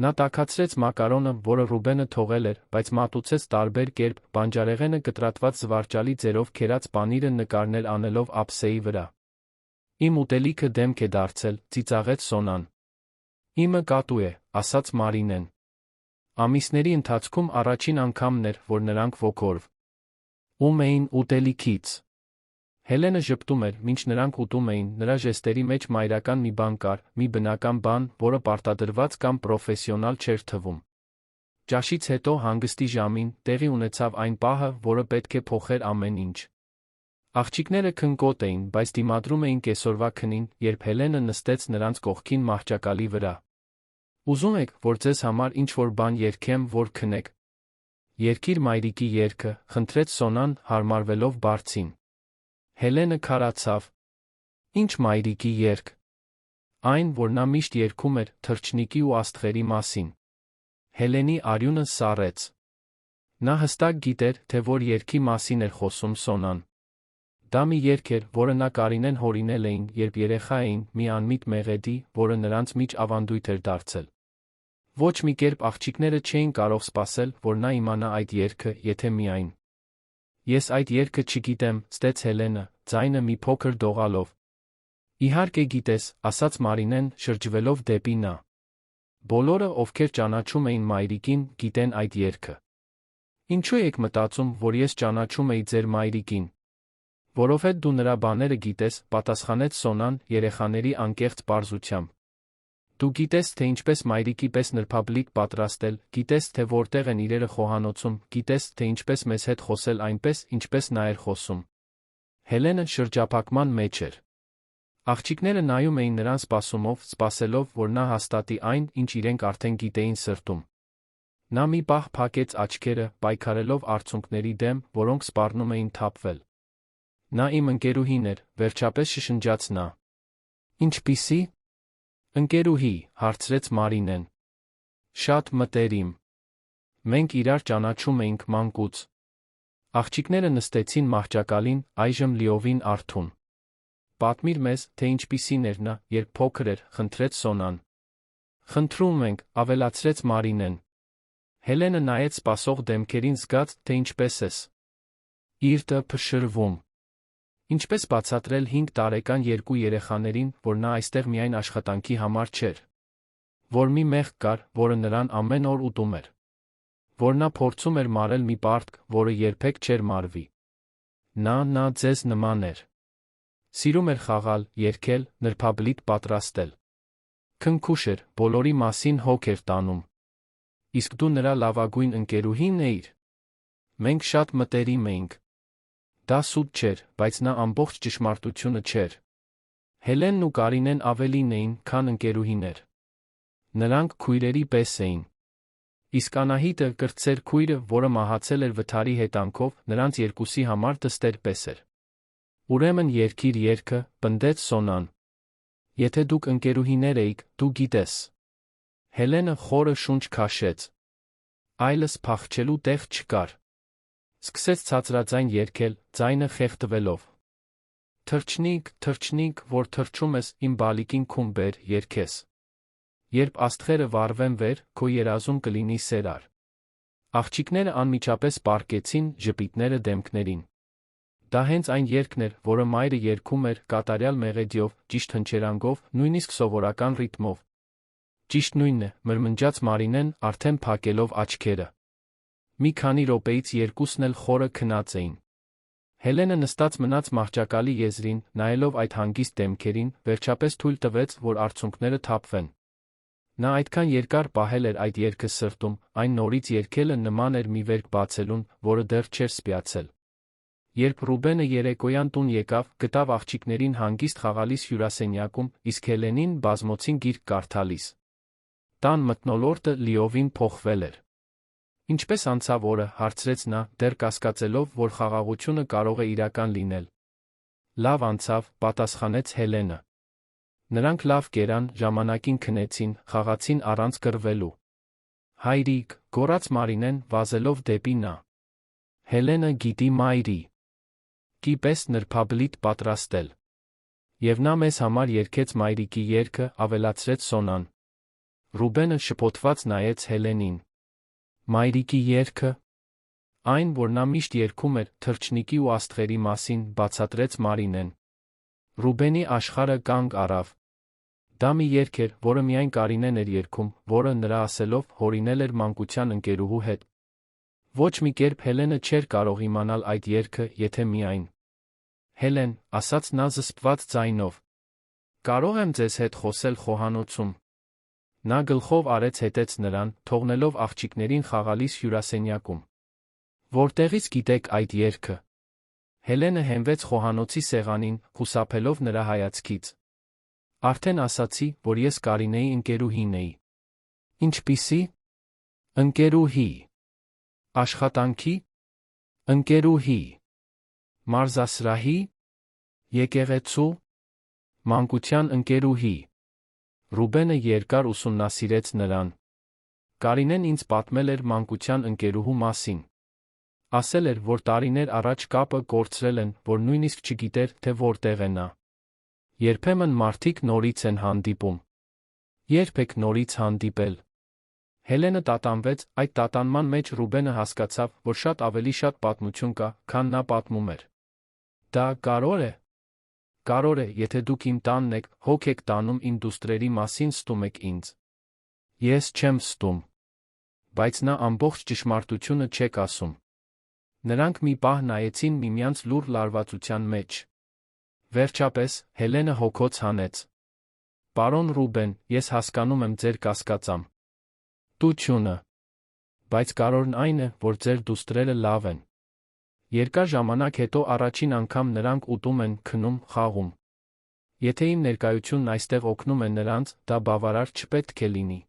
Նա տաքացրեց մակարոնը, որը Ռուբենը թողել էր, բայց մատուցեց տարբեր կերպ, բանջարեղենը կտրատված զվարճալի ձերով քերած պանիրը նկարներ անելով ափսեի վրա։ Իմ ուտելիքը դեմք է դարձել, ծիծաղեց Սոնան։ Իմը կատու է, ասաց Մարինեն։ Ամիսների ընթացքում առաջին անգամն էր, որ նրանք ոգորում էին ուտելիքից։ Հելենը ժպտում էր, մինչ նրանք ուտում էին, նրա ժեստերի մեջ մայրական մի բան կար, մի բնական բան, որը պարտադրված կամ պրոֆեսիոնալ չէր թվում։ Ճաշից հետո հանգստի ժամին տեղի ունեցավ այն պահը, որը պետք է փոխեր ամեն ինչ։ Աղջիկները քնկոտ էին, բայց դիմադրում էին կեսօրվա քնին, երբ Հելենը նստեց նրանց կողքին մահճակալի վրա։ Ուզում եք, որ ձեզ համար ինչ-որ բան երգեմ, որ քնեք։ Երգիր մայրիկի երգը, խնդրեց Սոնան, հարմարվելով բարձին։ Հելենը քարացավ։ Ինչ մայրիկի երգ։ Այն, որ նա միշտ երգում էր, թռչնիկի ու աստղերի մասին։ Հելենի արյունը սառեց։ Նա հստակ գիտեր, թե որ երգի մասին էր խոսում Սոնան։ Դա մի երգ էր, որը նա Կարինեն հորինել էին, երբ երեխա էին, մի անմիտ մեղեդի, որը նրանց միջ ավանդույթ էր դարձել։ Ոչ մի կերպ աղջիկները չէին կարող սպասել, որ նա իմանա այդ երգը, եթե միայն։ Ես այդ երգը չգիտեմ, ստեց Հելենը, ձայնը մի փոքր դողալով։ Իհարկե գիտես, ասաց Մարինեն, շրջվելով դեպի նա։ Բոլորը, ովքեր ճանաչում էին մայրիկին, գիտեն այդ երգը։ Ինչու եք մտածում, որ ես ճանաչում էի ձեր մայրիկին։ Որովհետև դու նրա բաները գիտես, պատասխանեց Սոնան, երեխաների անկեղծ պարզությամբ։ Դու գիտես, թե ինչպես մայրիկի պես նրբաբլիթ պատրաստել, գիտես, թե որտեղ են իրերը խոհանոցում, գիտես, թե ինչպես մեզ հետ խոսել այնպես, ինչպես նա էր խոսում։ Հելենը շրջափակման մեջ էր։ Աղջիկները նայում էին նրան սպասումով, սպասելով, որ նա հաստատի այն, ինչ իրենք արդեն գիտեին սրտում։ Նա մի պահ փակեց աչքերը, պայքարելով արցունքների դեմ, որոնք սպառնում էին թափվել։ Նա իմ ընկերուհին էր, վերջապես շշնջաց նա։ Ինչպիսի՞։ Ընկերուհի, հարցրեց Մարինեն։ Շատ մտերիմ։ Մենք իրար ճանաչում էինք մանկուց։ Աղջիկները նստեցին մահճակալին, այժմ լիովին արթուն։ Պատմիր մեզ, թե ինչպիսին էր նա, երբ փոքր էր, խնդրեց Սոնան։ Խնդրում ենք, ավելացրեց Մարինեն։ Հելենը նայեց սպասող դեմքերին, զգաց, թե ինչպես ես։ Իրտը փշրվում։ Ինչպես բացատրել 5 տարեկան երկու երեխաներին, որ նա այստեղ միայն աշխատանքի համար չէր։ Որ մի մեղք կար, որը նրան ամեն օր ուտում էր։ Որ նա փորձում էր մարել մի պարտք, որը երբեք չէր մարվի։ Նա ձեզ նման էր։ Սիրում էր խաղալ, երգել, նրբաբլիթ պատրաստել։ Քնքուշ էր, բոլորի մասին հոգ էր տանում։ Իսկ դու նրա լավագույն ընկերուհին էիր։ Մենք շատ մտերիմ էինք։ Դա սուտ չէր, բայց նա ամբողջ ճշմարտությունը չէր։ Հելենն ու Կարինեն ավելին էին, քան ընկերուհիներ։ Նրանք քույրերի պես էին։ Իսկ Անահիտը, կրտսեր քույրը, որը մահացել էր վթարի հետանքով, նրանց երկուսի համար դստեր պես էր։ Ուրեմն երգիր երգը, պնդեց Սոնան։ Եթե դուք ընկերուհիներ էիք, դու գիտես։ Հելենը խորը շունչ քաշեց։ Այլս փախչելու տեղ չկար։ Սկսեց ցածրաձայն երգել, ձայնը խեղդվելով։ Թրջնիկ, թրջնիկ, որ թրջում ես, իմ բալիկին քուն բեր, երգես։ Երբ աստղերը վառվեն վեր, քո երազում կլինի սերար։ Աղջիկները անմիջապես պառկեցին, ժպիտները դեմքներին։ Դա հենց այն երգն էր, որը մայրը երգում էր, կատարյալ մեղեդիով, ճիշտ հնչերանգով, նույնիսկ սովորական ռիթմով։ Ճիշտ նույնն է, մրմնջաց Մարինեն, արդեն փակելով աչքերը։ Մի քանի րոպեից երկուսն էլ խորը քնած էին։ Հելենը նստած մնաց մահճակալի եզրին, նայելով այդ հանգիստ դեմքերին, վերջապես թույլ տվեց, որ արցունքները թափվեն։ Նա այդքան երկար պահել էր այդ երգը սրտում, այն նորից երգելը նման էր մի վերք բացելուն, որը դեռ չէր սպիացել։ Երբ Ռուբենը երեկոյան տուն եկավ, գտավ աղջիկներին հանգիստ խաղալիս հյուրասենյակում, իսկ Հելենին բազմոցին գիրք կարդալիս։ Տան մթնոլորտը լիովին փոխվել էր։ Ինչպես անցավ օրը, հարցրեց նա, դեռ կասկածելով, որ խաղաղությունը կարող է իրական լինել։ Լավ անցավ, պատասխանեց Հելենը։ Նրանք լավ կերան, ժամանակին քնեցին, խաղացին առանց կռվելու։ Հայրիկ, գոռաց Մարինեն, վազելով դեպի նա։ Հելենը գիտի մայրի։ Պես նրբաբլիթ պատրաստել։ Եվ նա մեզ համար երգեց մայրիկի երգը, ավելացրեց Սոնան։ Ռուբենը շփոթված նայեց Հելենին։ Մայրիկի երգը։ Այն, որ նա միշտ երգում էր, թրջնիկի ու աստղերի մասին, բացատրեց Մարինեն։ Ռուբենի աշխարհը կանգ առավ։ Դա մի երգ էր, որը միայն Կարինեն էր երգում, որը, նրա ասելով, հորինել էր մանկության ընկերուհու հետ։ Ոչ մի կերպ Հելենը չէր կարող իմանալ այդ երգը, եթե միայն։ Հելեն, ասաց նա զսպված ձայնով։ Կարող եմ ձեզ հետ խոսել խոհանոցում։ Նա գլխով արեց հետեց նրան, թողնելով աղջիկներին խաղալիս հյուրասենյակում։ Որտեղից գիտեք այդ երգը։ Հելենը հենվեց խոհանոցի սեղանին, խուսափելով նրա հայացքից։ Արդեն ասացի, որ ես Կարինեի ընկերուհին էի։ Ինչպիսի։ Ընկերուհի։ Աշխատանքի։ Ընկերուհի։ Մարզասրահի։ Եկեղեցու։ Մանկության ընկերուհի։ Ռուբենը երկար ուսումնասիրեց նրան։ Կարինեն ինձ պատմել էր մանկության ընկերուհու մասին։ Ասել էր, որ տարիներ առաջ կապը կորցրել են, որ նույնիսկ չգիտեր, թե որտեղ է նա։ Երբեմն մարդիկ նորից են հանդիպում։ Երբ եք նորից հանդիպել։ Հելենը տատանվեց, այդ տատանման մեջ Ռուբենը հասկացավ, որ շատ ավելի շատ պատմություն կա, քան նա պատմում էր։ Դա կարող է։ Կարող է, եթե դուք իմ տանն եք, հոգ եք տանում իմ դուստրերի մասին ստում եք ինձ։ Ես չեմ ստում։ Բայց նա ամբողջ ճշմարտությունը չեք ասում։ Նրանք մի պահ նայեցին միմյանց լուռ լարվածության մեջ։ Վերջապես, Հելենը հոգոց հանեց։ Պարոն Ռուբեն, ես հասկանում եմ ձեր կասկածամ։ Տությունը։ Բայց կարևորն այն է, որ ձեր դուստրերը լավ են։ Երկար ժամանակ հետո առաջին անգամ նրանք ուտում են, քնում, խաղում։ Եթե իմ ներկայությունն այստեղ օգնում է նրանց, դա բավարար չպետք է լինի։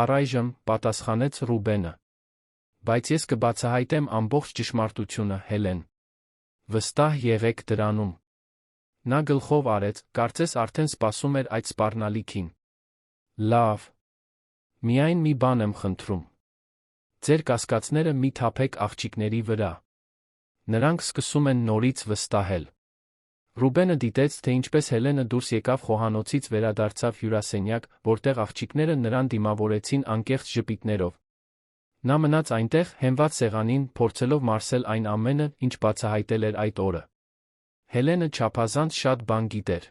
Առայժմ, պատասխանեց Ռուբենը։ Բայց ես կբացահայտեմ ամբողջ ճշմարտությունը, Հելեն։ Վստահ եղեք դրանում։ Նա գլխով արեց, կարծես արդեն սպասում էր այդ սպառնալիքին։ Լավ։ Միայն մի բան եմ խնդրում։ Ձեր կասկածները մի թափեք աղջիկների վրա։ Նրանք սկսում են նորից վստահել։ Ռուբենը դիտեց, թե ինչպես Հելենը դուրս եկավ խոհանոցից վերադարձավ հյուրասենյակ, որտեղ աղջիկները նրան դիմավորեցին անկեղծ ժպիտներով։ Նա մնաց այնտեղ, հենված սեղանին, փորձելով մարսել այն ամենը, ինչ բացահայտել էր այդ օրը։ Հելենը չափազանց շատ բան գիտեր։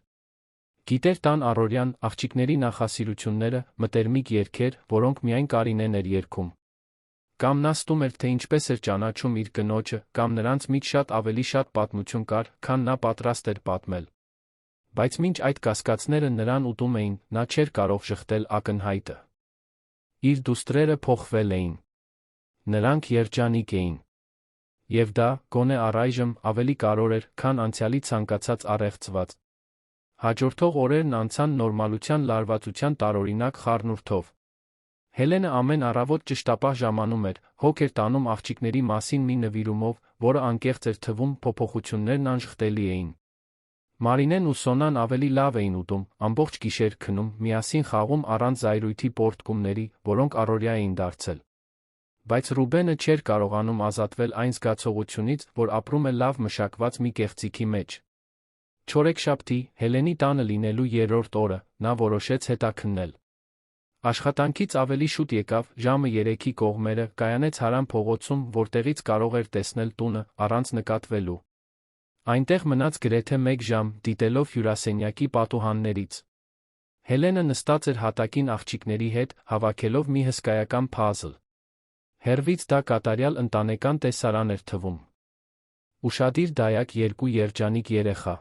Գիտեր տան առօրյան, աղջիկների նախասիրությունները, մտերմիկ երգեր, որոնք միայն Կարինեն էր երգում։ Կամ նա ստում էր, թե ինչպես էր ճանաչում իր կնոջը, կամ նրանց միջ շատ ավելի շատ պատմություն կար, քան նա պատրաստ էր պատմել։ Բայց մինչ այդ կասկածները նրան ուտում էին, նա չէր կարող շղթել ակնհայտը։ Իր դուստրերը փոխվել էին։ Նրանք երջանիկ էին։ Եվ դա, գոնե առայժմ, ավելի կարևոր էր, քան անցյալի ցանկացած առեղծված։ Հաջորդող օրերն անցան նորմալության լարվածության տարօրինակ խառնուրդով։ Հելենը ամեն առավոտ ճշտապահ ժամանում էր, հոգ էր տանում աղջիկների մասին մի նվիրումով, որը անկեղծ էր թվում, փոփոխություններն անժխտելի էին։ Մարինեն ու Սոնան ավելի լավ էին ուտում, ամբողջ գիշեր քնում, միասին խաղում առանց զայրույթի պոռթկումների, որոնք առօրյա էին դարձել։ Բայց Ռուբենը չէր կարողանում ազատվել այն զգացողությունից, որ ապրում է լավ մշակված մի կեղծիքի մեջ։ Չորեքշաբթի, Հելենի տանը լինելու երրորդ օրը, նա որոշեց հետաքննել։ Աշխատանքից ավելի շուտ եկավ, ժամը 3-ի կողմերը, կայանեց Հարամ փողոցում, որտեղից կարող էր տեսնել տունը, առանց նկատվելու։ Այնտեղ մնաց գրեթե 1 ժամ, դիտելով հյուրասենյակի պատուհաններից։ Հելենը նստած էր հատակին աղջիկների հետ, հավաքելով մի հսկայական փազլ։ Հեռվից դա կատարյալ ընտանեկան տեսարան էր թվում։ Ուշադիր դայակ 2 երջանիկ երեխա։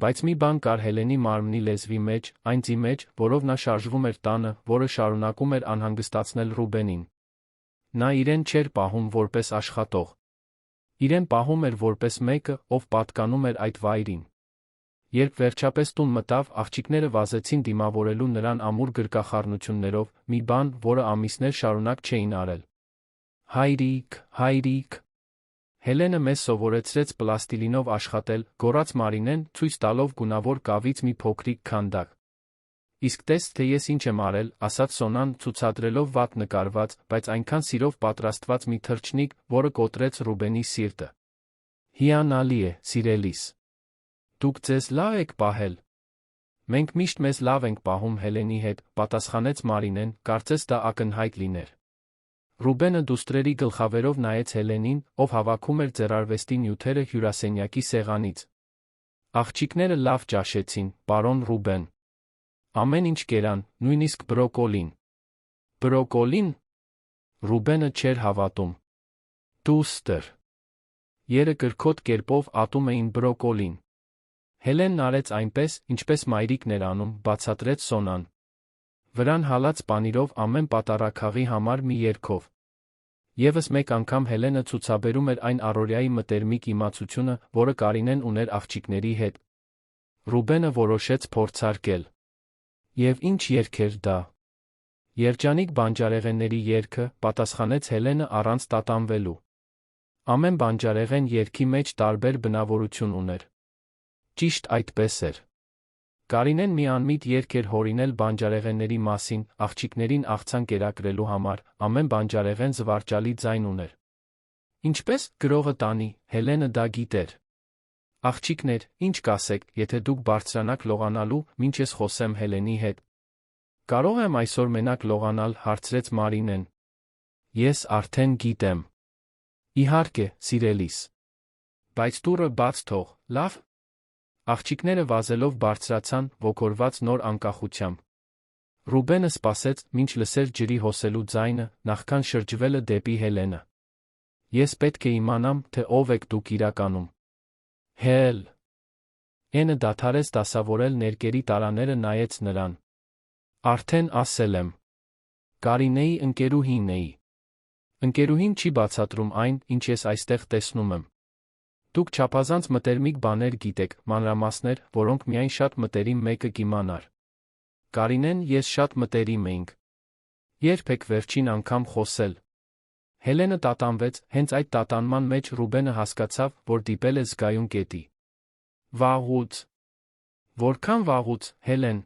Բայց մի բան կար Հելենի մարմնի լեզվի մեջ, այն ձի մեջ, որով նա շարժվում էր տանը, որը շարունակում էր անհանգստացնել Ռուբենին։ Նա իրեն չէր պահում որպես աշխատող։ Իրեն պահում էր որպես մեկը, ով պատկանում էր այդ վայրին։ Երբ վերջապես տուն մտավ, աղջիկները վազեցին դիմավորելու նրան ամուր գրկախառնություններով, մի բան, որը ամիսներ շարունակ չէին արել։ Հայրիկ, հայրիկ։ Հելենը մեզ սովորեցրեց պլաստիլինով աշխատել, գոռաց Մարինեն, ցույց տալով գունավոր կավից մի փոքրիկ քանդակ։ Իսկ տես, թե ես ինչ եմ արել, ասաց Սոնան, ցուցադրելով վատ նկարված, բայց այնքան սիրով պատրաստված մի թռչնիկ, որը կոտրեց Ռուբենի սիրտը։ Հիանալի է, սիրելիս։ Դուք ձեզ լավ եք պահել։ Մենք միշտ մեզ լավ ենք պահում Հելենի հետ, պատասխանեց Մարինեն, կարծես դա ակնհայտ լիներ։ Ռուբենը դուստրերի գլխավերով նայեց Հելենին, ով հավաքում էր ձեռարվեստի նյութերը հյուրասենյակի սեղանից։ Աղջիկները լավ ճաշեցին, պարոն Ռուբեն։ Ամեն ինչ կերան, նույնիսկ բրոկոլին։ Բրոկոլին։ Ռուբենը չէր հավատում։ Դուստր։ Երը կրքոտ կերպով ատում էին բրոկոլին։ Հելենն արեց այնպես, ինչպես մայրիկն էր անում, բացատրեց Սոնան։ Վրան հալած պանիրով ամեն պատարագ համար մի երգով։ Եվս մեկ անգամ Հելենը ցուցաբերում էր այն առօրյայի մտերմիկ իմացությունը, որը Կարինեն ուներ աղջիկների հետ։ Ռուբենը որոշեց փորձարկել։ Եվ ինչ երգ էր դա։ Երջանիկ բանջարեղենների երգը, պատասխանեց Հելենը առանց տատանվելու։ Ամեն բանջարեղեն երգի մեջ տարբեր բնավորություն ուներ։ Ճիշտ այդպես էր։ Կարինեն մի անմիտ երգ էր հորինել բանջարեղենների մասին, աղջիկներին աղցան կերակրելու համար, ամեն բանջարեղեն զվարճալի ձայն ուներ։ Ինչպես գրողը տանի, Հելենը դա գիտեր։ Աղջիկներ, ինչ կասեք, եթե դուք բարձրանաք լողանալու, մինչ ես խոսեմ Հելենի հետ։ Կարող եմ այսօր մենակ լողանալ, հարցրեց Մարինեն։ Ես արդեն գիտեմ։ Իհարկե, սիրելիս։ Բայց դուռը բաց թող, լավ։ Աղջիկները վազելով բարձրացան, ոգորված նոր անկախությամբ։ Ռուբենը սպասեց, մինչ լսեր ջրի հոսելու ձայնը, նախքան շրջվելը դեպի Հելենը։ Ես պետք է իմանամ, թե ով եք դուք իրականում։ Հել։ Էնը դադարեց դասավորել ներկերի տարաները նայեց նրան։ Արդեն ասել եմ։ Կարինեի ընկերուհին էի։ Ընկերուհին չի բացատրում այն, ինչ ես այստեղ տեսնում եմ։ Դուք չափազանց մտերմիկ բաներ գիտեք, մանրամասներ, որոնք միայն շատ մտերիմ մեկը կիմանար։ Կարինեն ես շատ մտերիմ էինք։ Երբեք վերջին անգամ խոսել։ Հելենը տատանվեց, հենց այդ տատանման մեջ Ռուբենը հասկացավ, որ դիպել է զգայուն կետի։ Վաղուց։ Որքան վաղուց, Հելեն։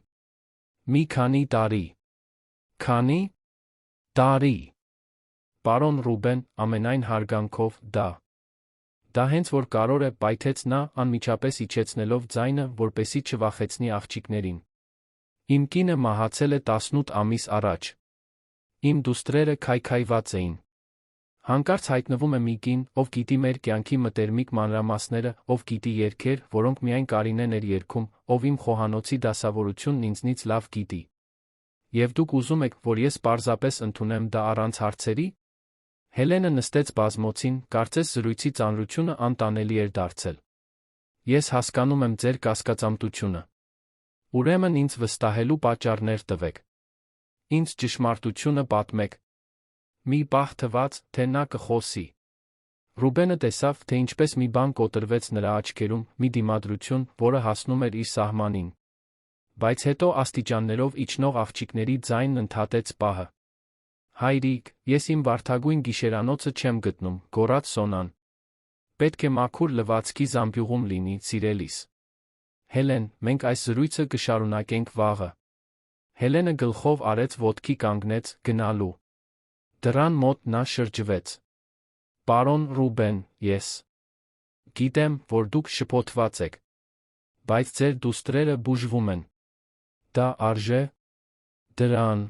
Մի քանի տարի։ Քանի տարի։ Պարոն Ռուբեն, ամենայն հարգանքով, դա հենց որ կարող է, պայթեց նա, անմիջապես իջեցնելով ձայնը, որպեսզի չվախեցնի աղջիկներին։ Իմ կինը մահացել է 18 ամիս առաջ։ Իմ դուստրերը քայքայված էին։ Հանկարծ հայտնվում է մի կին, ով գիտի մեր կյանքի մտերմիկ մանրամասները, ով գիտի երգեր, որոնք միայն Կարինեն էր երգում, ով իմ խոհանոցի դասավորությունն ինձնից լավ գիտի։ Եվ դուք ուզում եք, որ ես պարզապես ընդունեմ դա առանց հարցերի։ Հելենը նստեց բազմոցին, կարծես զրույցի ծանրությունը անտանելի էր դարձել։ Ես հասկանում եմ ձեր կասկածամտությունը։ Ուրեմն ինձ վստահելու պատճառներ տվեք։ Ինձ ճշմարտությունը պատմեք։ Մի պահ թվաց, թե նա կխոսի։ Ռուբենը տեսավ, թե ինչպես մի բան կոտրվեց նրա աչքերում, մի դիմադրություն, որը հասնում էր իր սահմանին։ Բայց հետո աստիճաններով իջնող աղջիկների ձայնն ընդհատեց պահը։ Հայրիկ, ես իմ վարդագույն գիշերանոցը չեմ գտնում, գոռաց Սոնան։ Պետք է մաքուր լվացքի զամբյուղում լինի, սիրելիս։ Հելեն, մենք այս զրույցը կշարունակենք վաղը։ Հելենը գլխով արեց ոտքի կանգնեց, գնալու։ Դռան մոտ նա շրջվեց։ Պարոն Ռուբեն, ես գիտեմ, որ դուք շփոթված եք, բայց ձեր դուստրերը բուժվում են։ Դա արժե դրան։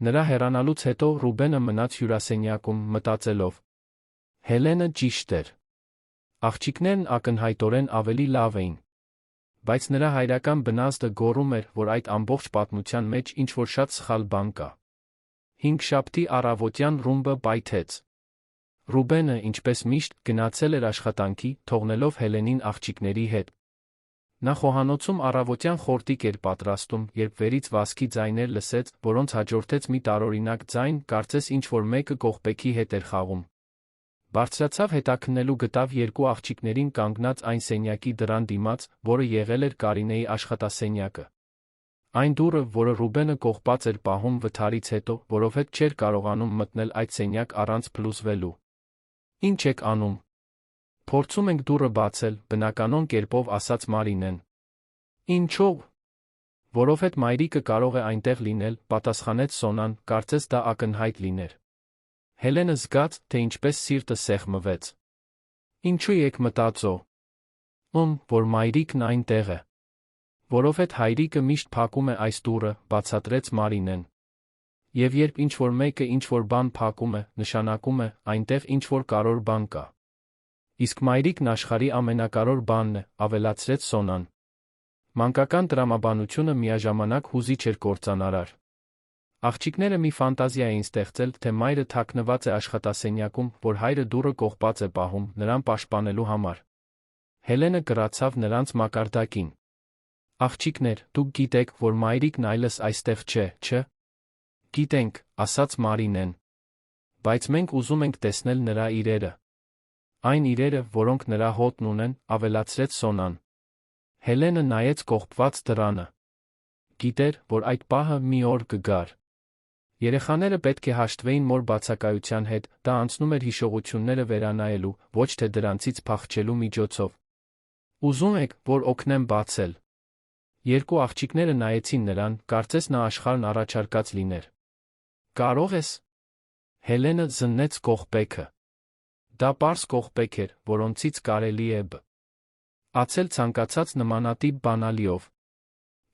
Նրա հեռանալուց հետո Ռուբենը մնաց հյուրասենյակում, մտածելով։ Հելենը ճիշտ էր։ Աղջիկներն ակնհայտորեն ավելի լավ էին։ Բայց նրա հայրական բնազդը գոռում էր, որ այդ ամբողջ պատմության մեջ ինչ-որ շատ սխալ բան կա։ Հինգշաբթի առավոտյան ռումբը պայթեց։ Ռուբենը, ինչպես միշտ, գնացել էր աշխատանքի, թողնելով Հելենին աղջիկների հետ։ Նա խոհանոցում առավոտյան խորտիկ էր պատրաստում, երբ վերից վազքի ձայներ լսեց, որոնց հաջորդեց մի տարօրինակ ձայն, կարծես ինչ-որ մեկը կողպեքի հետ էր խաղում։ Բարձրացավ հետաքննելու գտավ երկու աղջիկներին կանգնած այն սենյակի դռան դիմաց, որը եղել էր Կարինեի աշխատասենյակը։ Այն դուռը, որը Ռուբենը կողպած էր պահում վթարից հետո, որովհետև չէր կարողանում մտնել այդ սենյակ առանց փլուզվելու։ Ինչ եք անում։ Փորձում ենք դուռը բացել, բնականon կերպով ասաց Մարինեն։ Ինչո՞վ։ Որովհետև մայրիկը կարող է այնտեղ լինել, պատասխանեց Սոնան, կարծես դա ակնհայտ լիներ։ Հելենը զգաց, թե ինչպես սիրտը սեղմվեց։ Ինչու եք մտածո։ Որ մայրիկն այնտեղ է։ Որովհետև հայրիկը միշտ փակում է այս դուռը, բացատրեց Մարինեն։ Եվ երբ ինչ-որ մեկը ինչ-որ բան փակում է, նշանակում է, այնտեղ ինչ-որ կարևոր բան կա։ Իսկ մայրիկն աշխարհի ամենակարևոր բանն է, ավելացրեց Սոնան։ Մանկական տրամաբանությունը միաժամանակ հուզիչ էր կործանարար։ Աղջիկները մի ֆանտազիա էին ստեղծել, թե մայրը թաքնված է աշխատասենյակում, որ հայրը դուռը կողպած է պահում, նրան պաշտպանելու համար։ Հելենը կռացավ նրանց մակարդակին։ Աղջիկներ, դուք գիտեք, որ մայրիկն այլս այստեղ չէ, չէ։ Գիտենք, ասաց Մարինեն։ Բայց մենք ուզում ենք տեսնել նրա իրերը։ Այն իրերը, որոնք նրա հոտն ունեն, ավելացրեց Սոնան։ Հելենը նայեց կողպված դռանը։ Գիտեր, որ այդ պահը մի օր կգար։ Երեխաները պետք է հաշտվեին մոր բացակայության հետ, դա անցնում էր հիշողությունները վերանայելու, ոչ թե դրանցից փախչելու միջոցով։ Ուզում եք, որ օգնեմ բացել։ Երկու աղջիկները նայեցին նրան, կարծես նա աշխարհն առաջարկած լիներ։ Կարող ես։ Հելենը զննեց կողպեքը։ Դա պարզ կողպեկ էր, որոնցից կարելի է ացել ցանկացած նմանատիպ բանալիով։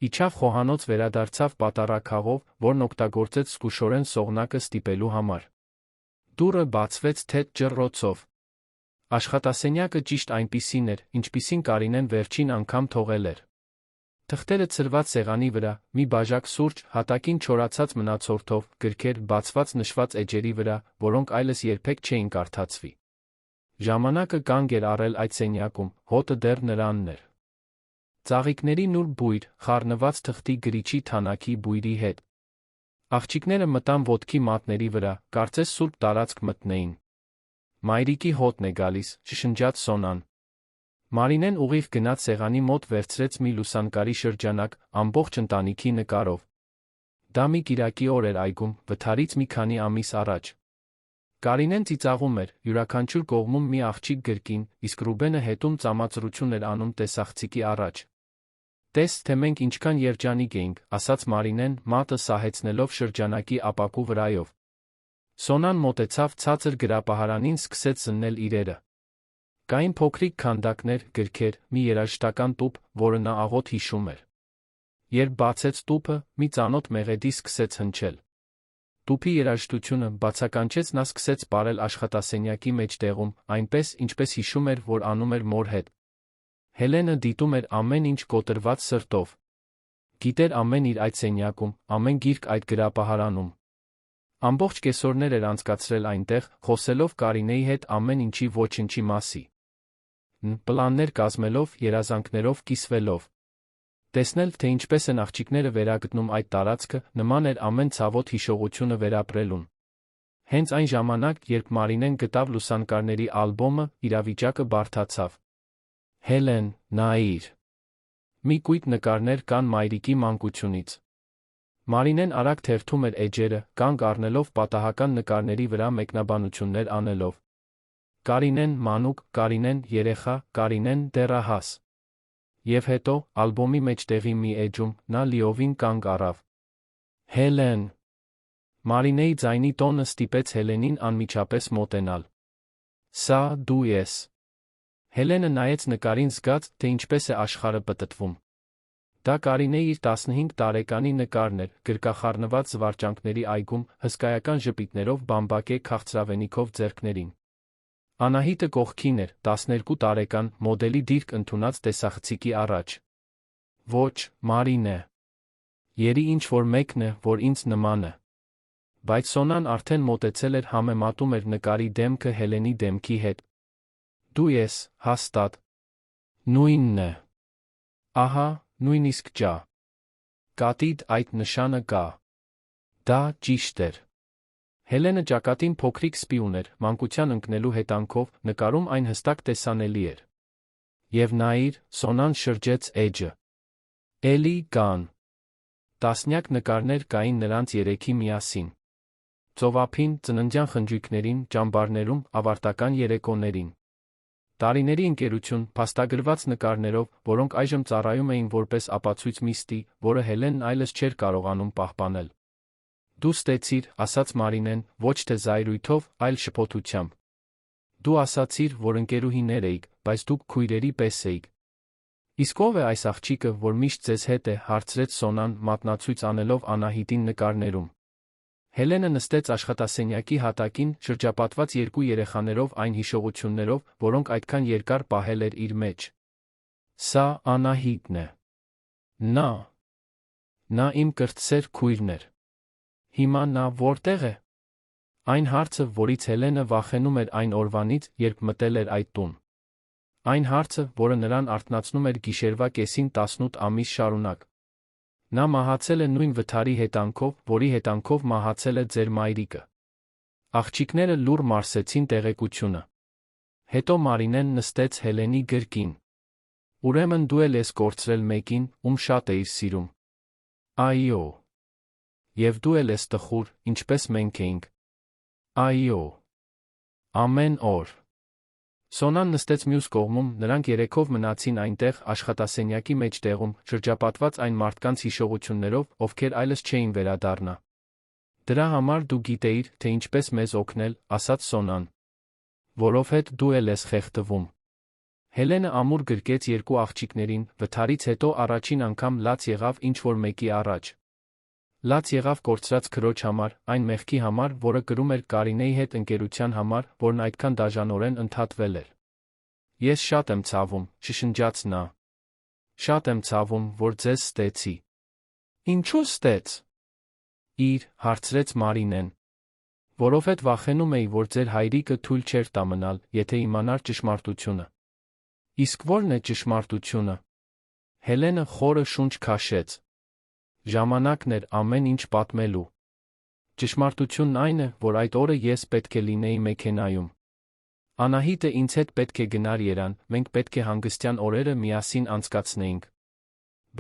Իջավ խոհանոց վերադարձավ պատառաքաղով, որն օգտագործեց զգուշորեն սողնակը ստիպելու համար։ Դուռը բացվեց թեթ ջռոցով։ Աշխատասենյակը ճիշտ այնպիսին էր, ինչպիսին Կարինեն վերջին անգամ թողել էր։ Թղթերը ցրված սեղանի վրա, մի բաժակ սուրճ, հատակին չորացած մնացորդով, գրքեր, բացված նշված էջերի վրա, որոնք այլս երբեք չէին կարդացվի։ Ժամանակը կանգ էր առել այդ սենյակում, հոտը դեռ նրանն էր։ Ծաղիկների նուրբ բույր, խառնված թղթի գրիչի թանաքի բույրի հետ։ Աղջիկները մտան ոտքի մատների վրա, կարծես սուրբ տարածք մտնեին։ Մայրիկի հոտն է գալիս, շշնջաց Սոնան։ Մարինեն ուղիղ գնաց սեղանի մոտ վերցրեց մի լուսանկարի շրջանակ, ամբողջ ընտանիքի նկարով։ Դա մի կիրակի օր էր այգում, վթարից մի քանի ամիս առաջ։ Կարինեն ծիծաղում էր, յուրաքանչյուր կողմում մի աղջիկ գրկին, իսկ Ռուբենը հետում ծամածրություն էր անում տեսախցիկի առաջ։ Տես, թե մենք ինչքան երջանիկ էինք, ասաց Մարինեն, մատը սահեցնելով շրջանակի ապակու վրայով։ Սոնան մոտեցավ ցածր գրապահարանին, սկսեց զննել իրերը։ Կային փոքրիկ քանդակներ, գրքեր, մի երաժշտական տուփ, որը նա աղոտ հիշում էր։ Երբ բացեց տուփը, մի ծանոթ մեղեդի սկսեց հնչել։ Տուփի երաժշտությունը բացականչեց, նա սկսեց պարել աշխատասենյակի մեջտեղում, այնպես, ինչպես հիշում էր, որ անում էր մոր հետ։ Հելենը դիտում էր ամեն ինչ կոտրված սրտով։ Գիտեր ամեն իր այդ սենյակում, ամեն գիրք այդ գրապահարանում։ Ամբողջ կեսօրներ էր անցկացրել այնտեղ, խոսելով Կարինեի հետ ամեն ինչի ոչնչի մասի։ Պլաններ կազմելով, երազանքներով կիսվելով։ Տեսնել, թե ինչպես են աղջիկները վերագտնում այդ տարածքը, նման էր ամեն ցավոտ հիշողությունը վերապրելուն։ Հենց այն ժամանակ, երբ Մարինեն գտավ լուսանկարների ալբոմը, իրավիճակը բարդացավ։ Հելեն, նայիր։ Մի կույտ նկարներ կան մայրիկի մանկությունից։ Մարինեն արագ թերթում էր էջերը, կանգ առնելով պատահական նկարների վրա մեկնաբանություններ անելով։ Կարինեն մանուկ, Կարինեն երեխա, Կարինեն դեռահաս։ Եվ հետո, ալբոմի մեջտեղի մի էջում, նա լիովին կանգ առավ։ Հելեն։ Մարինեի ձայնի տոնը ստիպեց Հելենին անմիջապես մոտենալ։ Սա դու ես։ Հելենը նայեց նկարին, զգաց, թե ինչպես է աշխարհը պտտվում։ Դա Կարինեի իր 15 տարեկանի նկարն էր, գրկախառնված զվարճանքների այգում, հսկայական ժպիտներով բամբակե քաղցրավենիքով ձեռքներին։ Անահիտը կողքին էր, 12 տարեկան, մոդելի դիրք ընդունած տեսախցիկի առաջ։ Ոչ, Մարինե։ Երի ինչ-որ մեկն է, որ ինձ նման է։ Բայց Սոնան արդեն մոտեցել էր, համեմատում էր նկարի դեմքը Հելենի դեմքի հետ։ Դու ես, հաստատ։ Նույնն է։ Ահա, նույնիսկ ջա։ Կատիդ այդ նշանը կա։ Դա ճիշտ էր։ Հելենը ճակատին փոքրիկ սպի ուներ, մանկության ընկնելու հետանքով, նկարում այն հստակ տեսանելի էր։ Եվ նայիր, Սոնան շրջեց էջը։ Էլի կան։ Տասնյակ նկարներ կային նրանց երեքի միասին։ Ծովափին, ծննդյան խնջույքներին, ճամբարներում, ավարտական երեկոներին։ Տարիների ընկերություն, փաստագրված նկարներով, որոնք այժմ ծառայում էին որպես ապացույց միստի, որը Հելենն այլս չէր կարողանում պահպանել։ Դու ստեցիր, ասաց Մարինեն, ոչ թե զայրույթով, այլ շփոթությամբ։ Դու ասացիր, որ ընկերուհիներ էիք, բայց դուք քույրերի պես էիք։ Իսկ ո՞վ է այս աղջիկը, որ միշտ ձեզ հետ է, հարցրեց Սոնան, մատնացույց անելով Անահիտին նկարներում։ Հելենը նստեց աշխատասենյակի հատակին, շրջապատված երկու երեխաներով, այն հիշողություններով, որոնք այդքան երկար պահել էր իր մեջ։ Սա Անահիտն է։ Նա իմ կրտսեր քույրն էր։ Հիմա նա որտեղ է։ Այն հարցը, որից Հելենը վախենում էր այն օրվանից, երբ մտել էր այդ տուն։ Այն հարցը, որը նրան արթնացնում էր գիշերվա կեսին 18 ամիս շարունակ։ Նա մահացել է նույն վթարի հետանքով, որի հետանքով մահացել է ձեր մայրիկը։ Աղջիկները լուռ մարսեցին տեղեկությունը։ Հետո Մարինեն նստեց Հելենի գրկին։ Ուրեմն դու էլ ես կորցրել մեկին, ում շատ էիր սիրում։ Այո։ Եվ դու էլ ես տխուր, ինչպես մենք էինք։ Այո։ Ամեն օր։ Սոնան նստեց մյուս կողմում, նրանք երեքով մնացին այնտեղ, աշխատասենյակի մեջտեղում, շրջապատված այն մարդկանց հիշողություններով, ովքեր այլս չէին վերադառնա։ Դրա համար դու գիտեիր, թե ինչպես մեզ օգնել, ասաց Սոնան։ Որովհետ դու էլ ես խեղդվում։ Հելենը ամուր գրկեց երկու աղջիկներին, վթարից հետո առաջին անգամ լաց եղավ ինչ-որ մեկի առաջ։ Լաց եղավ կորցրած քրոջ համար, այն մեղքի համար, որը կրում էր Կարինեի հետ ընկերության համար, որն այդքան դաժանորեն ընդհատվել էր։ Ես շատ եմ ցավում, շշնջաց նա։ Շատ եմ ցավում, որ ձեզ ստեցի։ Ինչու ստեց։ Իր, հարցրեց Մարինեն։ Որովհետ վախենում էի, որ ձեր հայրիկը թույլ չէր տա մնալ, եթե իմանար ճշմարտությունը։ Իսկ ո՞րն է ճշմարտությունը։ Հելենը խորը շունչ քաշեց։ Ժամանակն էր ամեն ինչ պատմելու։ Ճշմարտությունն այն է, որ այդ օրը ես պետք է լինեի մեքենայում։ Անահիտը ինձ հետ պետք է գնար Երևան, մենք պետք է հանգստյան օրերը միասին անցկացնեինք։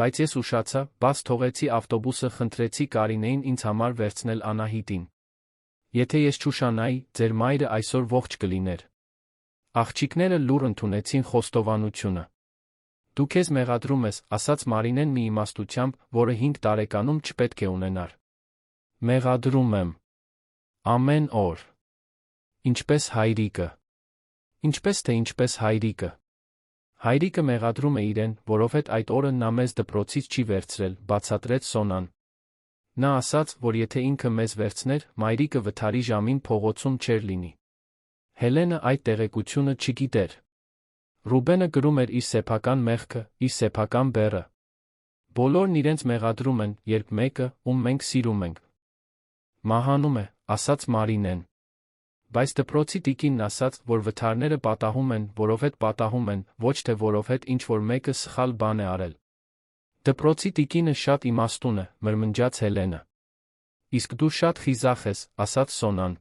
Բայց ես ուշացա, բաց թողեցի ավտոբուսը, խնդրեցի Կարինեին ինձ համար վերցնել Անահիտին։ Եթե ես չուշանայի, ձեր մայրը այսօր ողջ կլիներ։ Աղջիկները լուռ ընդունեցին խոստովանությունը։ Դու քեզ մեղադրում ես, ասաց Մարինեն մի իմաստությամբ, որը 5 տարեկանում չպետք է ունենար։ Մեղադրում եմ։ Ամեն օր։ Ինչպես հայրիկը։ Ինչպես թե ինչպես հայրիկը։ Հայրիկը մեղադրում է իրեն, որովհետ այդ օրը նա մեզ դպրոցից չի վերցրել, բացատրեց Սոնան։ Նա ասաց, որ եթե ինքը մեզ վերցներ, մայրիկը վթարի ժամին փողոցում չէր լինի։ Հելենը այդ տեղեկությունը չգիտեր։ Ռուբենը կրում էր իր սեփական մեղքը, իր սեփական բեռը։ Բոլորն իրենց մեղադրում են, երբ մեկը, ում մենք սիրում ենք, մահանում է, ասաց Մարինեն։ Բայց դպրոցի տիկինն ասաց, որ վթարները պատահում են, որովհետ պատահում են, ոչ թե որովհետ ինչ-որ մեկը սխալ բան է արել։ Դպրոցի տիկինը շատ իմաստուն է, մրմնջաց Հելենը։ Իսկ դու շատ խիզախ ես, ասաց Սոնան։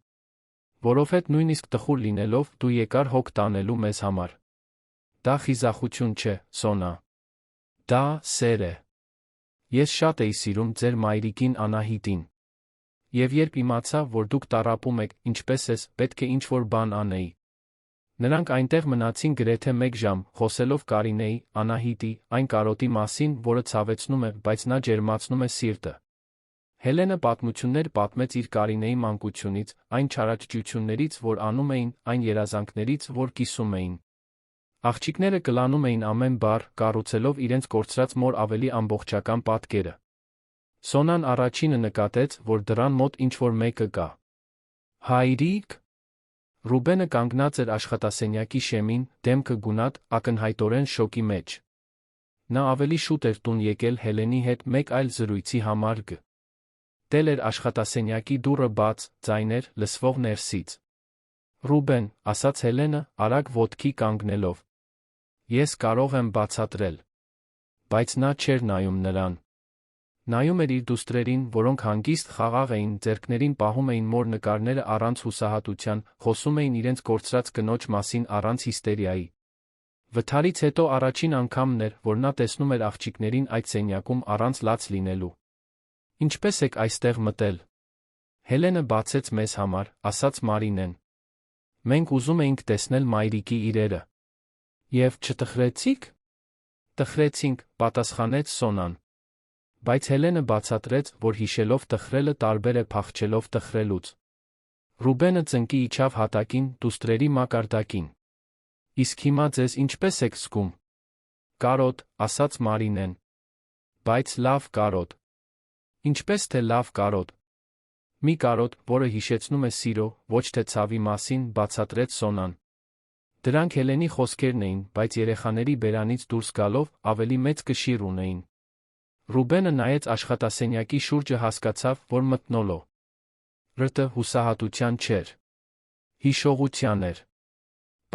Որովհետ նույնիսկ տխուր լինելով, դու եկար հոգ տանելու մեզ համար։ Դա խիզախություն չէ, Սոնա։ Դա սեր է։ Ես շատ էի սիրում ձեր մայրիկին Անահիտին։ Եվ երբ իմացա, որ դուք տառապում եք, ինչպես ես, պետք է ինչ-որ բան անեի։ Նրանք այնտեղ մնացին գրեթե 1 ժամ, խոսելով Կարինեի, Անահիտի, այն կարոտի մասին, որը ցավեցնում է, բայց նա ջերմացնում է սիրտը։ Հելենը պատմություններ պատմեց իր Կարինեի մանկությունից, այն չարաճճություններից, որ անում էին, այն երազանքներից, որ կիսում էին։ Աղջիկները կլանում էին ամեն բառ, կառուցելով իրենց կորցրած մոր ավելի ամբողջական պատկերը։ Սոնան առաջինը նկատեց, որ դռան մոտ ինչ-որ մեկը կա։ Հայրիկ։ Ռուբենը կանգնած էր աշխատասենյակի շեմին, դեմքը գունատ, ակնհայտորեն շոկի մեջ։ Նա ավելի շուտ էր տուն եկել Հելենի հետ մեկ այլ զրույցի համար դել էր աշխատասենյակի դուռը բաց, ձայներ լսվող ներսից։ Ռուբեն, ասաց Հելենը, արագ ոտքի կանգնելով։ Ես կարող եմ բացատրել։ Բայց նա չէր նայում նրան։ Նայում էր իր դուստրերին, որոնք հանգիստ խաղաղ էին, ձեռքներին պահում էին մոր նկարները առանց հուսահատության, խոսում էին իրենց կորցրած կնոջ մասին առանց հիստերիայի։ Վթարից հետո առաջին անգամն էր, որ նա տեսնում էր աղջիկներին այդ սենյակում առանց լաց լինելու։ Ինչպես եք այստեղ մտել։ Հելենը բացեց մեզ համար, ասաց Մարինեն։ Մենք ուզում էինք տեսնել մայրիկի իրերը։ Եվ չտխրեցիք։ Տխրեցինք, պատասխանեց Սոնան։ Բայց Հելենը բացատրեց, որ հիշելով տխրելը տարբեր է փախչելով տխրելուց։ Ռուբենը ծնկի իջավ հատակին, դուստրերի մակարդակին։ Իսկ հիմա ձեզ ինչպես եք զգում։ Կարոտ, ասաց Մարինեն։ Բայց լավ կարոտ։ Ինչպես թե լավ կարոտ։ Մի կարոտ, որը հիշեցնում է սիրո, ոչ թե ցավի մասին, բացատրեց Սոնան։ Դրանք Հելենի խոսքերն էին, բայց երեխաների բերանից դուրս գալով ավելի մեծ կշիռ ունեին։ Ռուբենը նայեց աշխատասենյակի շուրջը, հասկացավ, որ մթնոլո ռտը հուսահատության չէր։ Հիշողության էր։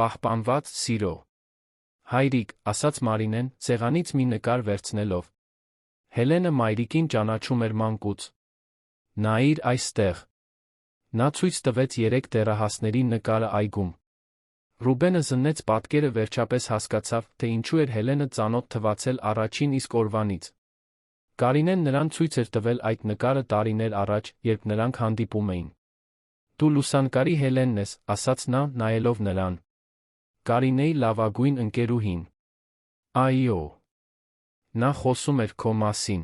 Պահպանված սիրո։ Հայրիկ, ասաց Մարինեն, սեղանից մի նկար վերցնելով։ Հելենը մայրիկին ճանաչում էր մանկուց։ Նայիր այստեղ։ Նա ցույց տվեց 3 դեռահասների նկարը այգում։ Ռուբենը զննեց պատկերը, վերջապես հասկացավ, թե ինչու էր Հելենը ծանոթ թվացել առաջին իսկ օրվանից։ Կարինեն նրան ցույց էր տվել այդ նկարը տարիներ առաջ, երբ նրանք հանդիպում էին։ Դու լուսանկարի Հելենն ես, ասաց նա, նայելով նրան։ Կարինեի լավագույն ընկերուհին։ Այո։ Նա խոսում էր քո մասին։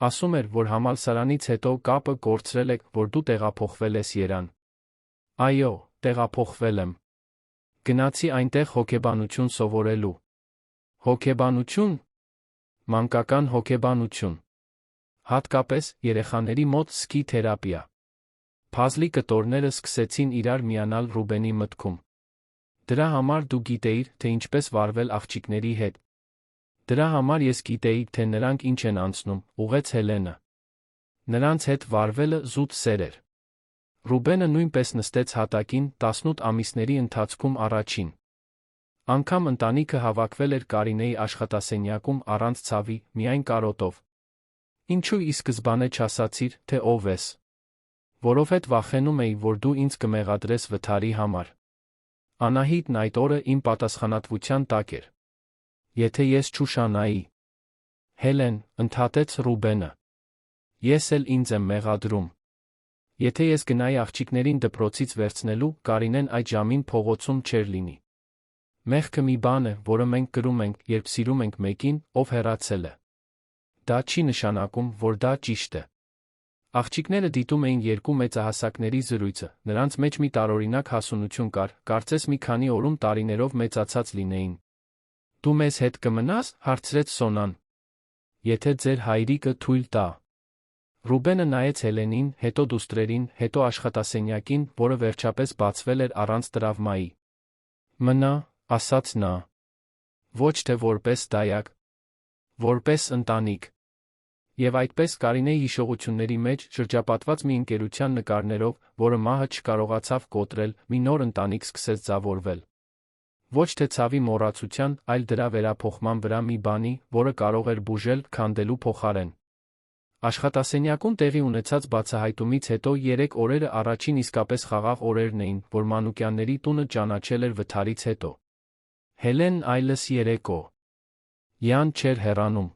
Ասում էր, որ համալսարանից հետո կապը կորցրել եք, որ դու տեղափոխվել ես Երևան։ Այո, տեղափոխվել եմ։ Գնացի այնտեղ հոգեբանություն սովորելու։ Հոգեբանություն։ Մանկական հոգեբանություն։ Հատկապես երեխաների մոտ սկի թերապիա։ Փազլի կտորները սկսեցին իրար միանալ Ռուբենի մտքում։ Դրա համար դու գիտեիր, թե ինչպես վարվել աղջիկների հետ։ Դրա համար ես գիտեի, թե նրանք ինչ են անցնում, ուղեց Հելենը։ Նրանց հետ վարվելը զուտ սեր էր։ Ռուբենը նույնպես նստեց հատակին 18 ամիսների ընթացքում առաջին անգամ ընտանիքը հավաքվել էր Կարինեի աշխատասենյակում առանց ցավի, միայն կարոտով։ Ինչու ի սկզբանե չասացիր, թե ով ես։ Որովհետև վախենում էի, որ դու ինձ կմեղադրես վթարի համար։ Անահիտն այդ օրը իմ պատասխանատվության տակ էր։ Եթե ես չուշանայի։ Հելեն, ընդհատեց Ռուբենը։ Ես էլ ինձ եմ մեղադրում։ Եթե ես գնայի աղջիկներին դպրոցից վերցնելու, Կարինեն այդ ժամին փողոցում չէր լինի։ Մեղքը մի բան է, որը մենք կրում ենք, երբ սիրում ենք մեկին, ով հեռացել է։ Դա չի նշանակում, որ դա ճիշտ է։ Աղջիկները դիտում էին երկու մեծահասակների զրույցը, նրանց մեջ մի տարօրինակ հասունություն կար, կարծես մի քանի օրում տարիներով մեծացած լինեին։ Դու մեզ հետ կմնաս, հարցրեց Սոնան։ Եթե ձեր հայրիկը թույլ տա։ Ռուբենը նայեց Հելենին, հետո դուստրերին, հետո աշխատասենյակին, որը վերջապես բացվել էր առանց տրավմայի։ Մնա, ասաց նա։ Ոչ թե որպես դայակ, որպես ընտանիք։ Եվ այդպես Կարինեի հիշողությունների մեջ, շրջապատված մի ընկերության նկարներով, որը մահը չկարողացավ կոտրել, մի նոր ընտանիք սկսեց ձևավորվել։ Ոչ թե ցավի մոռացության, այլ դրա վերափոխման վրա մի բանի, որը կարող էր բուժել, քանդելու փոխարեն։ Աշխատասենյակում տեղի ունեցած բացահայտումից հետո 3 օրերը առաջին իսկապես խաղաղ օրերն էին, որ Մանուկյանների տունը ճանաչել էր վթարից հետո։ Հելենն այլս երեկո Յան չէր հեռանում։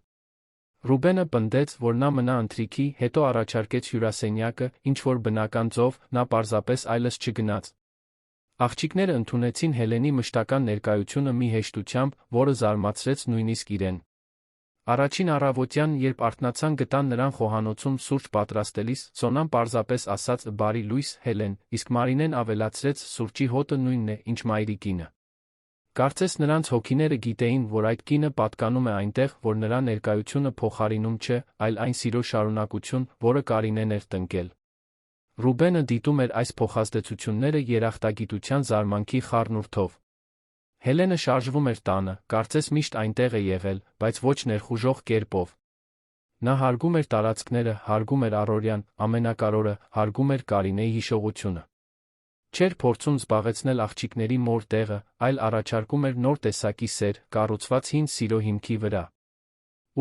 Ռուբենը պնդեց, որ նա մնա ընթրիքի, հետո առաջարկեց հյուրասենյակը, ինչ-որ բնական ձով, նա պարզապես այլս չգնաց։ Աղջիկները ընդունեցին Հելենի մշտական ներկայությունը մի հեշտությամբ, որը զարմացրեց նույնիսկ իրեն։ Առաջին առավոտյան, երբ արթնացան գտան նրան խոհանոցում սուրճ պատրաստելիս, Սոնան պարզապես ասաց «Բարի լույս, Հելեն», իսկ Մարինեն ավելացրեց «Սուրճի հոտը նույնն է, ինչ մայրիկինը»։ Կարծես նրանց հոգիները գիտեին, որ այդ կինը պատկանում է այնտեղ, որ նրա ներկայությունը փոխարինում չէ, այլ այն սիրո շարունակություն, որը Կարինեն էր տնկել։ Ռուբենը դիտում էր այս փոխազդեցությունները երախտագիտության զարմանքի խառնուրդով։ Հելենը շարժվում էր տանը, կարծես միշտ այնտեղ է եղել, բայց ոչ ներխուժող կերպով։ Նա հարգում էր տարածքները, հարգում էր առօրյան, ամենակարևորը, հարգում էր Կարինեի հիշողությունը։ Չէր փորձում զբաղեցնել աղջիկների մոր տեղը, այլ առաջարկում էր նոր տեսակի սեր, կառուցված հին սիրո հիմքի վրա։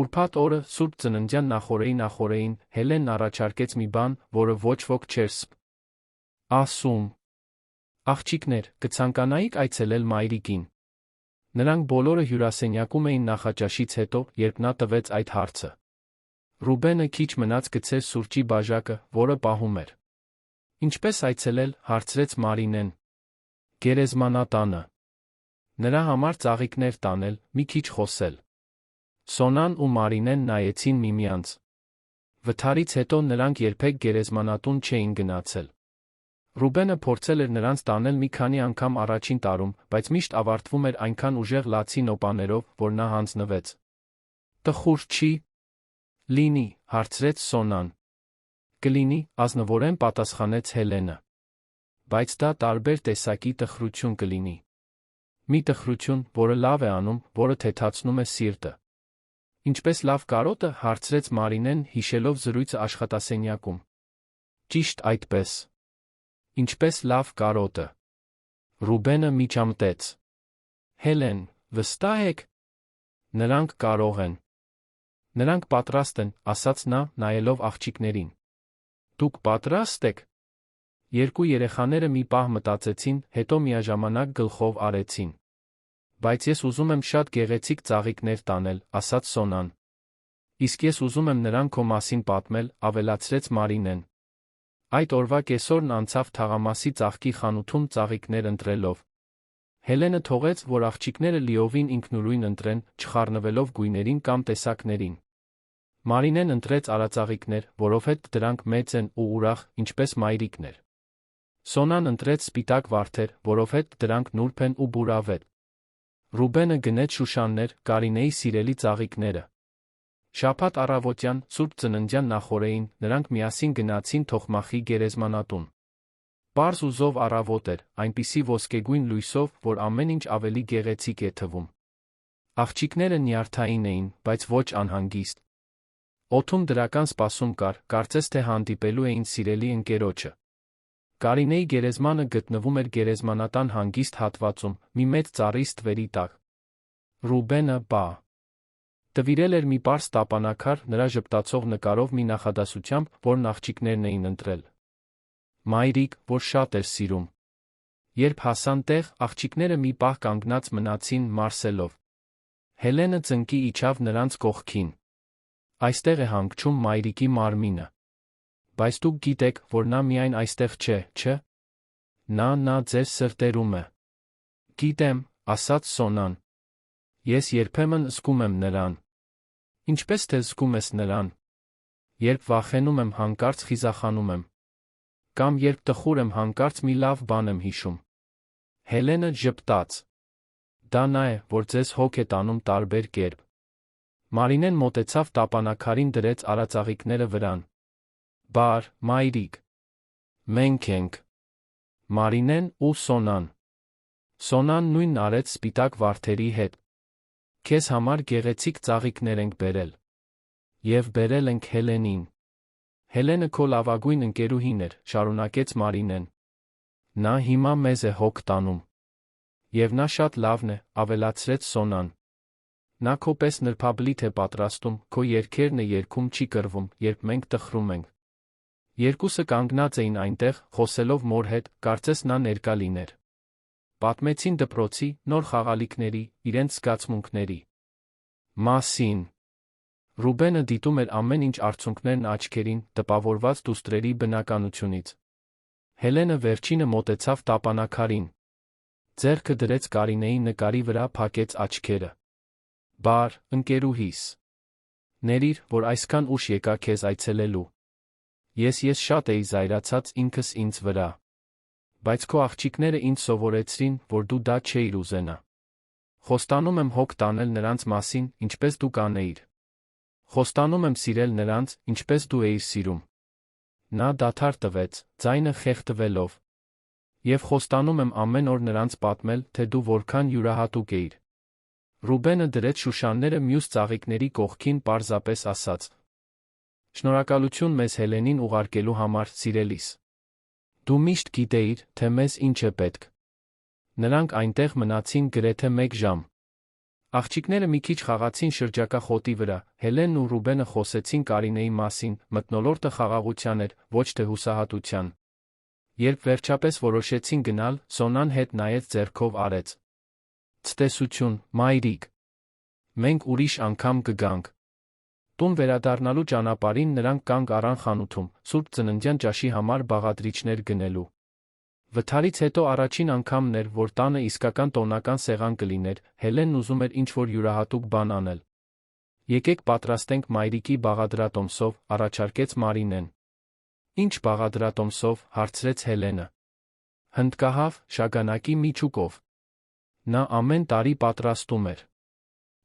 Ուրբաթ օրը, Սուրբ Ծննդյան նախօրեին, Հելենն առաջարկեց մի բան, որը ոչ ոք չէր ասում։ Աղջիկներ, կցանկանայիք այցելել մայրիկին։ Նրանք բոլորը հյուրասենյակում էին նախաճաշից հետո, երբ նա տվեց այդ հարցը։ Ռուբենը քիչ մնաց գցեր սուրճի բաժակը, որը պահում էր։ Ինչպես այցելել, հարցրեց Մարինեն։ Գերեզմանատանը։ Նրա համար ծաղիկներ տանել, մի քիչ խոսել։ Սոնան ու Մարինեն նայեցին միմյանց։ Վթարից հետո նրանք երբեք գերեզմանատուն չէին գնացել։ Ռուբենը փորձել էր նրանց տանել մի քանի անգամ առաջին տարում, բայց միշտ ավարտվում էր այնքան ուժեղ լացի նոպաներով, որ նա հանձնվեց։ Տխուր չի լինի, հարցրեց Սոնան։ Կլինի, ազնվորեն պատասխանեց Հելենը։ Բայց դա տարբեր տեսակի տխրություն կլինի։ Մի տխրություն, որը լավ է անում, որը թեթացնում է սիրտը։ Ինչպես լավ կարոտը, հարցրեց Մարինեն, հիշելով զրույցը աշխատասենյակում։ Ճիշտ այդպես։ Ինչպես լավ կարոտը։ Ռուբենը միջամտեց։ Հելեն, վստահ եք։ Նրանք կարող են։ Նրանք պատրաստ են, ասաց նա, նայելով աղջիկներին։ Դուք պատրաստ եք։ Երկու երեխաները մի պահ մտածեցին, հետո միաժամանակ գլխով արեցին։ Բայց ես ուզում եմ շատ գեղեցիկ ծաղիկներ տանել, ասաց Սոնան։ Իսկ ես ուզում եմ նրան քո մասին պատմել, ավելացրեց Մարինեն։ Այդ օրվա կեսօրն անցավ թաղամասի ծաղկի խանութում ծաղիկներ ընտրելով։ Հելենը թողեց, որ աղջիկները լիովին ինքնուրույն ընտրեն, չխառնվելով գույներին կամ տեսակներին։ Մարինեն ընտրեց արածաղիկներ, որովհետև դրանք մեծ են ու ուրախ, ինչպես մայրիկն էր։ Սոնան ընտրեց սպիտակ վարդեր, որովհետև դրանք նուրբ են ու բուրավետ։ Ռուբենը գնեց Շուշաններ, Կարինեի սիրելի ծաղիկները։ Շաբաթ առավոտյան, Սուրբ Ծննդյան նախօրեին, նրանք միասին գնացին Թոխմախի գերեզմանատուն։ Պարզ ու զով առավոտ էր, այնպիսի ոսկեգույն լույսով, որ ամեն ինչ ավելի գեղեցիկ է թվում։ Աղջիկները նյարդային էին, բայց ոչ անհանգիստ։ Օդում դրական սպասում կար, կարծես թե հանդիպելու էին սիրելի ընկերոջը։ Կարինեի գերեզմանը գտնվում էր գերեզմանատան հանգիստ հատվածում, մի մեծ ծառի ստվերի տակ։ Ռուբենը տվիրել էր մի պարզ տապանակար նրա ժպտացող նկարով մի նախադասությամբ, որն աղջիկներն էին ընտրել։ Մայրիկ, որ շատ էր սիրում։ Երբ հասան տեղ, աղջիկները մի պահ կանգնած մնացին Մարսելով։ Հելենը ծնկի իջավ նրանց կողքին։ Այստեղ է հանգչում մայրիկի մարմինը։ Բայց դուք գիտեք, որ նա միայն այստեղ չէ, չէ՞։ Նա ձեր սրտերում է։ Գիտեմ, ասաց Սոնան։ Ես երբեմն զգում եմ նրան։ Ինչպես թե զգում ես նրան։ Երբ վախենում եմ, հանկարծ խիզախանում եմ։ Կամ երբ տխուր եմ, հանկարծ մի լավ բան եմ հիշում։ Հելենը ժպտաց։ Դա նա է, որ ձեզ հոգ է տանում տարբեր կերպ։ Մարինեն մոտեցավ տապանակարին, դրեց արածաղիկները վրան։ Բար, մայրիկ։ Մենք ենք։ Մարինեն ու Սոնան։ Սոնան նույնն արեց սպիտակ վարդերի հետ։ Քեզ համար գեղեցիկ ծաղիկներ ենք բերել։ Եվ բերել ենք Հելենին։ Հելենը քո լավագույն ընկերուհին էր, շարունակեց Մարինեն։ Նա հիմա մեզ է հոգ տանում։ Եվ նա շատ լավն է, ավելացրեց Սոնան։ Նա քո պես նրբաբլիթ է պատրաստում, քո երգերն է երգում, չի կռվում, երբ մենք տխրում ենք։ Երկուսը կանգնած էին այնտեղ, խոսելով մոր հետ, կարծես նա ներկա լիներ։ Պատմեցին դպրոցի, նոր խաղալիքների, իրենց զգացմունքների մասին։ Ռուբենը դիտում էր ամեն ինչ արցունքներն աչքերին, տպավորված դուստրերի բնականությունից։ Հելենը վերջինը մոտեցավ տապանակարին։ Ձեռքը դրեց Կարինեի նկարի վրա, փակեց աչքերը։ Բար, ընկերուհիս։ Ներիր, որ այսքան ուշ եկա քեզ այցելելու։ Ես շատ էի զայրացած ինքս ինձ վրա։ Բայց քո աղջիկները ինձ սովորեցրին, որ դու դա չէիր ուզենա։ Խոստանում եմ հոգ տանել նրանց մասին, ինչպես դու կանեիր։ Խոստանում եմ սիրել նրանց, ինչպես դու էիր սիրում։ Նա դադար տվեց, ձայնը խեղդվելով։ Եվ խոստանում եմ ամեն օր նրանց պատմել, թե դու որքան յուրահատուկ էիր։ Ռուբենը դրեց շուշանները մյուս ծաղիկների կողքին, պարզապես ասաց. Շնորհակալություն մեզ Հելենին ուղարկելու համար, սիրելիս։ Դու միշտ գիտեիր, թե մեզ ինչ է պետք։ Նրանք այնտեղ մնացին գրեթե 1 ժամ։ Աղջիկները մի քիչ խաղացին շրջակա խոտի վրա, Հելենն ու Ռուբենը խոսեցին Կարինեի մասին, մթնոլորտը խաղաղության էր, ոչ թե հուսահատության։ Երբ վերջապես որոշեցին գնալ, Սոնան հետ նայեց, ձեռքով արեց. Ցտեսություն, մայրիկ։ Մենք ուրիշ անգամ կգանք։ Տուն վերադառնալու ճանապարհին նրանք կանգ առան խանութում, Սուրբ Ծննդյան ճաշի համար բաղադրիչներ գնելու։ Վթարից հետո առաջին անգամն էր, որ տանը իսկական տոնական սեղան կլիներ, Հելենն ուզում էր ինչ-որ յուրահատուկ բան անել։ Եկեք պատրաստենք մայրիկի բաղադրատոմսով, առաջարկեց Մարինեն։ Ինչ բաղադրատոմսով, հարցրեց Հելենը։ Հնդկահավ, շագանակի միջուկով։ Նա ամեն տարի պատրաստում էր։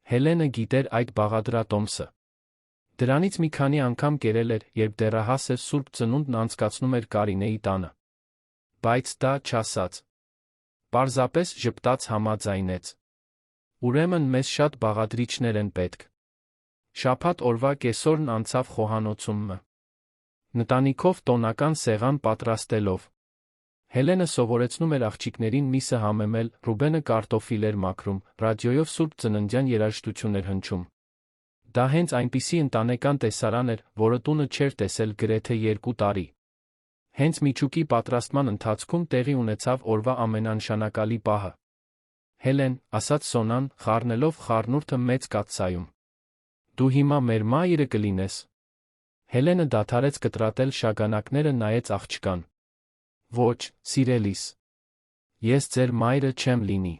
Հելենը գիտեր այդ բաղադրատոմսը։ Դրանից մի քանի անգամ կերել էր, երբ դեռահաս էր, Սուրբ Ծնունդն անցկացնում էր Կարինեի տանը։ Բայց դա չասաց։ Պարզապես ժպտաց, համաձայնեց։ Ուրեմն մեզ շատ բաղադրիչներ են պետք։ Շաբաթ օրվա կեսօրն անցավ խոհանոցում մ. Նտանիքով տոնական սեղան պատրաստելով։ Հելենը սովորեցնում էր աղջիկներին միսը համեմել, Ռուբենը կարտոֆիլ էր մաքրում, ռադիոյով Սուրբ Ծննդյան երաժշտություն էր հնչում։ Դա հենց այնպիսի ընտանեկան տեսարան էր, որը տունը չէր տեսել գրեթե 2 տարի։ Հենց միջուկի պատրաստման ընթացքում տեղի ունեցավ օրվա ամենանշանակալի պահը։ Հելեն, ասաց Սոնան, խառնելով խառնուրդը մեծ կաթսայում։ Դու հիմա մեր մայրը կլինես։ Հելենը դադարեց կտրատել շագանակները, նայեց աղջկան։ Ոչ, սիրելիս։ Ես ձեր մայրը չեմ լինի։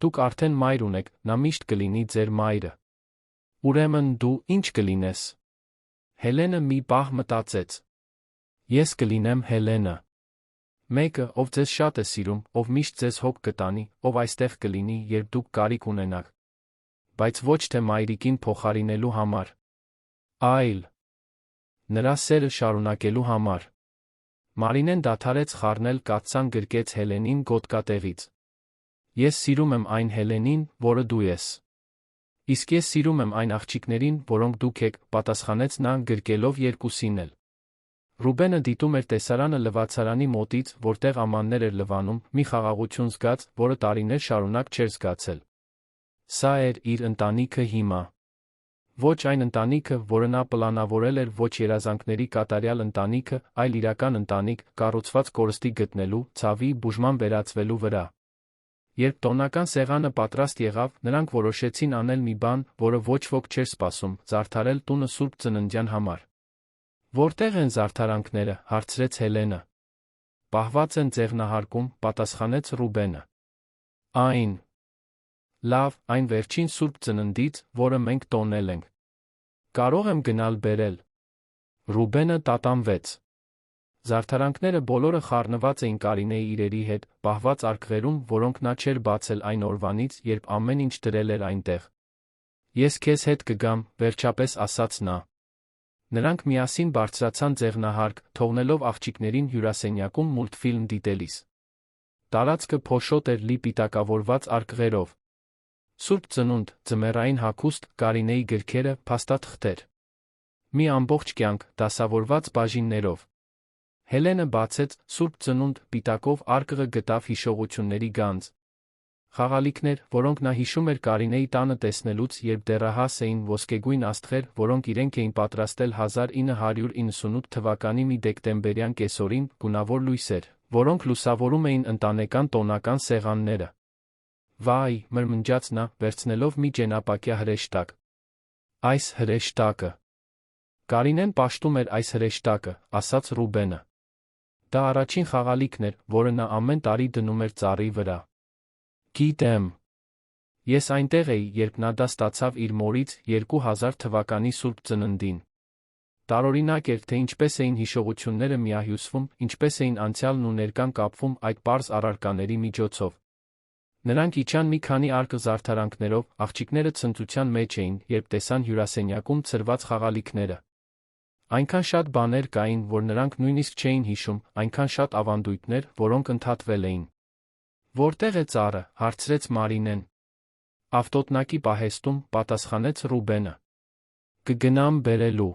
Դուք արդեն մայր ունեք, նա միշտ կլինի ձեր մայրը։ Ուրեմն դու ինչ կլինես։ Հելենը մի պահ մտածեց։ Ես կլինեմ Հելենը։ Մեկը, ով ձեզ շատ է սիրում, ով միշտ ձեզ հոգ կտանի, ով այստեղ կլինի, երբ դուք կարիք ունենաք։ Բայց ոչ թե մայրիկին փոխարինելու համար, այլ նրա սերը շարունակելու համար։ Մարինեն դադարեց խառնել կաթսան գրկեց Հելենին գոտկատեղից։ Ես սիրում եմ այն Հելենին, որը դու ես։ Իսկ ես սիրում եմ այն աղջիկներին, որոնք դուք եք, պատասխանեց նա գրկելով երկուսին էլ։ Ռուբենը դիտում էր տեսարանը լվացարանի մոտից, որտեղ ամաններ էր լվանում, մի խաղաղություն զգաց, որը տարիներ շարունակ չէր զգացել։ Սա էր իր ընտանիքը հիմա։ Ոչ այն ընտանիքը, որը նա պլանավորել էր, ոչ երազանքների կատարյալ ընտանիքը, այլ իրական ընտանիք, կառուցված կորստի գտնելու, ցավի, բուժման վերածվելու վրա։ Երբ տոնական սեղանը պատրաստ եղավ, նրանք որոշեցին անել մի բան, որը ոչ ոք չէր սպասում, զարդարել տունը Սուրբ Ծննդյան համար։ Որտե՞ղ են զարդարանքները, հարցրեց Հելենը։ Պահված են ձեղնահարկում, պատասխանեց Ռուբենը։ Այն։ Լավ, այն վերջին Սուրբ Ծննդից, որը մենք տոնել ենք։ Կարող եմ գնալ բերել։ Ռուբենը տատանվեց։ Զարդարանքները բոլորը խառնված էին Կարինեի իրերի հետ, պահված արկղերում, որոնք նա չէր բացել այն օրվանից, երբ ամեն ինչ դրել էր այնտեղ։ Ես քեզ հետ կգամ, վերջապես ասաց նա։ Նրանք միասին բարձրացան ձեղնահարկ, թողնելով աղջիկներին հյուրասենյակում մուլտֆիլմ դիտելիս։ Տարածքը փոշոտ էր լի պիտակավորված արկղերով։ Սուրբ Ծնունդ, ձմեռային հագուստ, Կարինեի գրքերը, փաստաթղթեր։ Մի ամբողջ կյանք, դասավորված բաժիններով։ Հելենը բացեց, Սուրբ Ծնունդ, պիտակով արկղը գտավ հիշողությունների գանձ։ Խաղալիքներ, որոնք նա հիշում էր Կարինեի տանը տեսնելուց, երբ դեռահաս էին, ոսկեգույն աստղեր, որոնք իրենք էին պատրաստել 1998 թվականի մի դեկտեմբերյան կեսօրին, գունավոր լույսեր, որոնք լուսավորում էին ընտանեկան տոնական սեղանները։ Վայ, մրմնջաց նա, վերցնելով մի ճենապակյա հրեշտակ։ Այս հրեշտակը։ Կարինեն պաշտում էր այս հրեշտակը, ասաց Ռուբենը։ Դա առաջին խաղալիքն էր, որը նա ամեն տարի դնում էր ծառի վրա։ Գիտեմ։ Ես այնտեղ էի, երբ նա դա ստացավ իր մորից 2000 թվականի Սուրբ Ծննդին։ Տարօրինակ էր, թե ինչպես էին հիշողությունները միահյուսվում, ինչպես էին անցյալն ու ներկան կապվում այդ պարզ առարկաների միջոցով։ Նրանք իջան մի քանի արկղ զարդարանքներով, աղջիկները ցնծության մեջ էին, երբ տեսան հյուրասենյակում ցրված խաղալիքները։ Այնքան շատ բաներ կային, որ նրանք նույնիսկ չէին հիշում, այնքան շատ ավանդույթներ, որոնք ընդհատվել էին։ Որտե՞ղ է ծառը, հարցրեց Մարինեն։ Ավտոտնակի պահեստում, պատասխանեց Ռուբենը։ Կգնամ բերելու։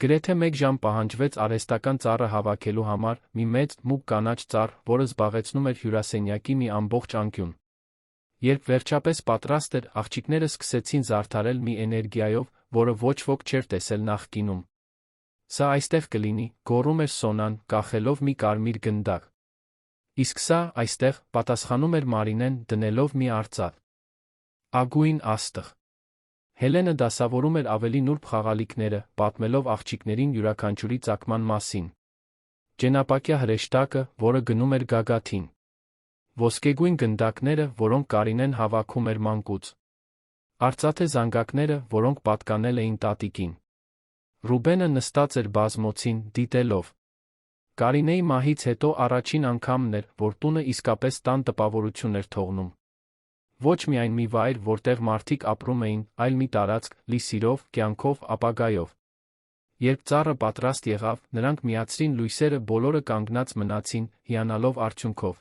Գրեթե 1 ժամ պահանջվեց արհեստական ծառը հավաքելու համար, մի մեծ, մուգ կանաչ ծառ, որը զբաղեցնում էր հյուրասենյակի մի ամբողջ անկյուն։ Երբ վերջապես պատրաստ էր, աղջիկները սկսեցին զարդարել մի էներգիայով, որը ոչ ոք չէր տեսել նախկինում։ Սա այստեղ կլինի, գոռում էր Սոնան, կախելով մի կարմիր գնդակ։ Իսկ սա, այստեղ, պատասխանում էր Մարինեն, դնելով մի արծաթ։ Ագույն աստղ։ Հելենը դասավորում էր ավելի նուրբ խաղալիքները, պատմելով աղջիկներին յուրաքանչյուրի ծագման մասին։ Ճենապակյա հրեշտակը, որը գնում էր գագաթին։ Ոսկեգույն գնդակները, որոնք Կարինեն հավաքում էր մանկուց։ Արծաթե զանգակները, որոնք պատկանել էին տատիկին։ Ռուբենը նստած էր բազմոցին, դիտելով։ Կարինեի մահից հետո առաջին անգամն էր, որ տունը իսկապես տան տպավորություն էր թողնում։ Ոչ միայն մի վայր, որտեղ մարդիկ ապրում էին, այլ մի տարածք, լի սիրով, կյանքով, ապագայով։ Երբ ծառը պատրաստ եղավ, նրանք միացրին լույսերը, բոլորը կանգնած մնացին, հիանալով արդյունքով։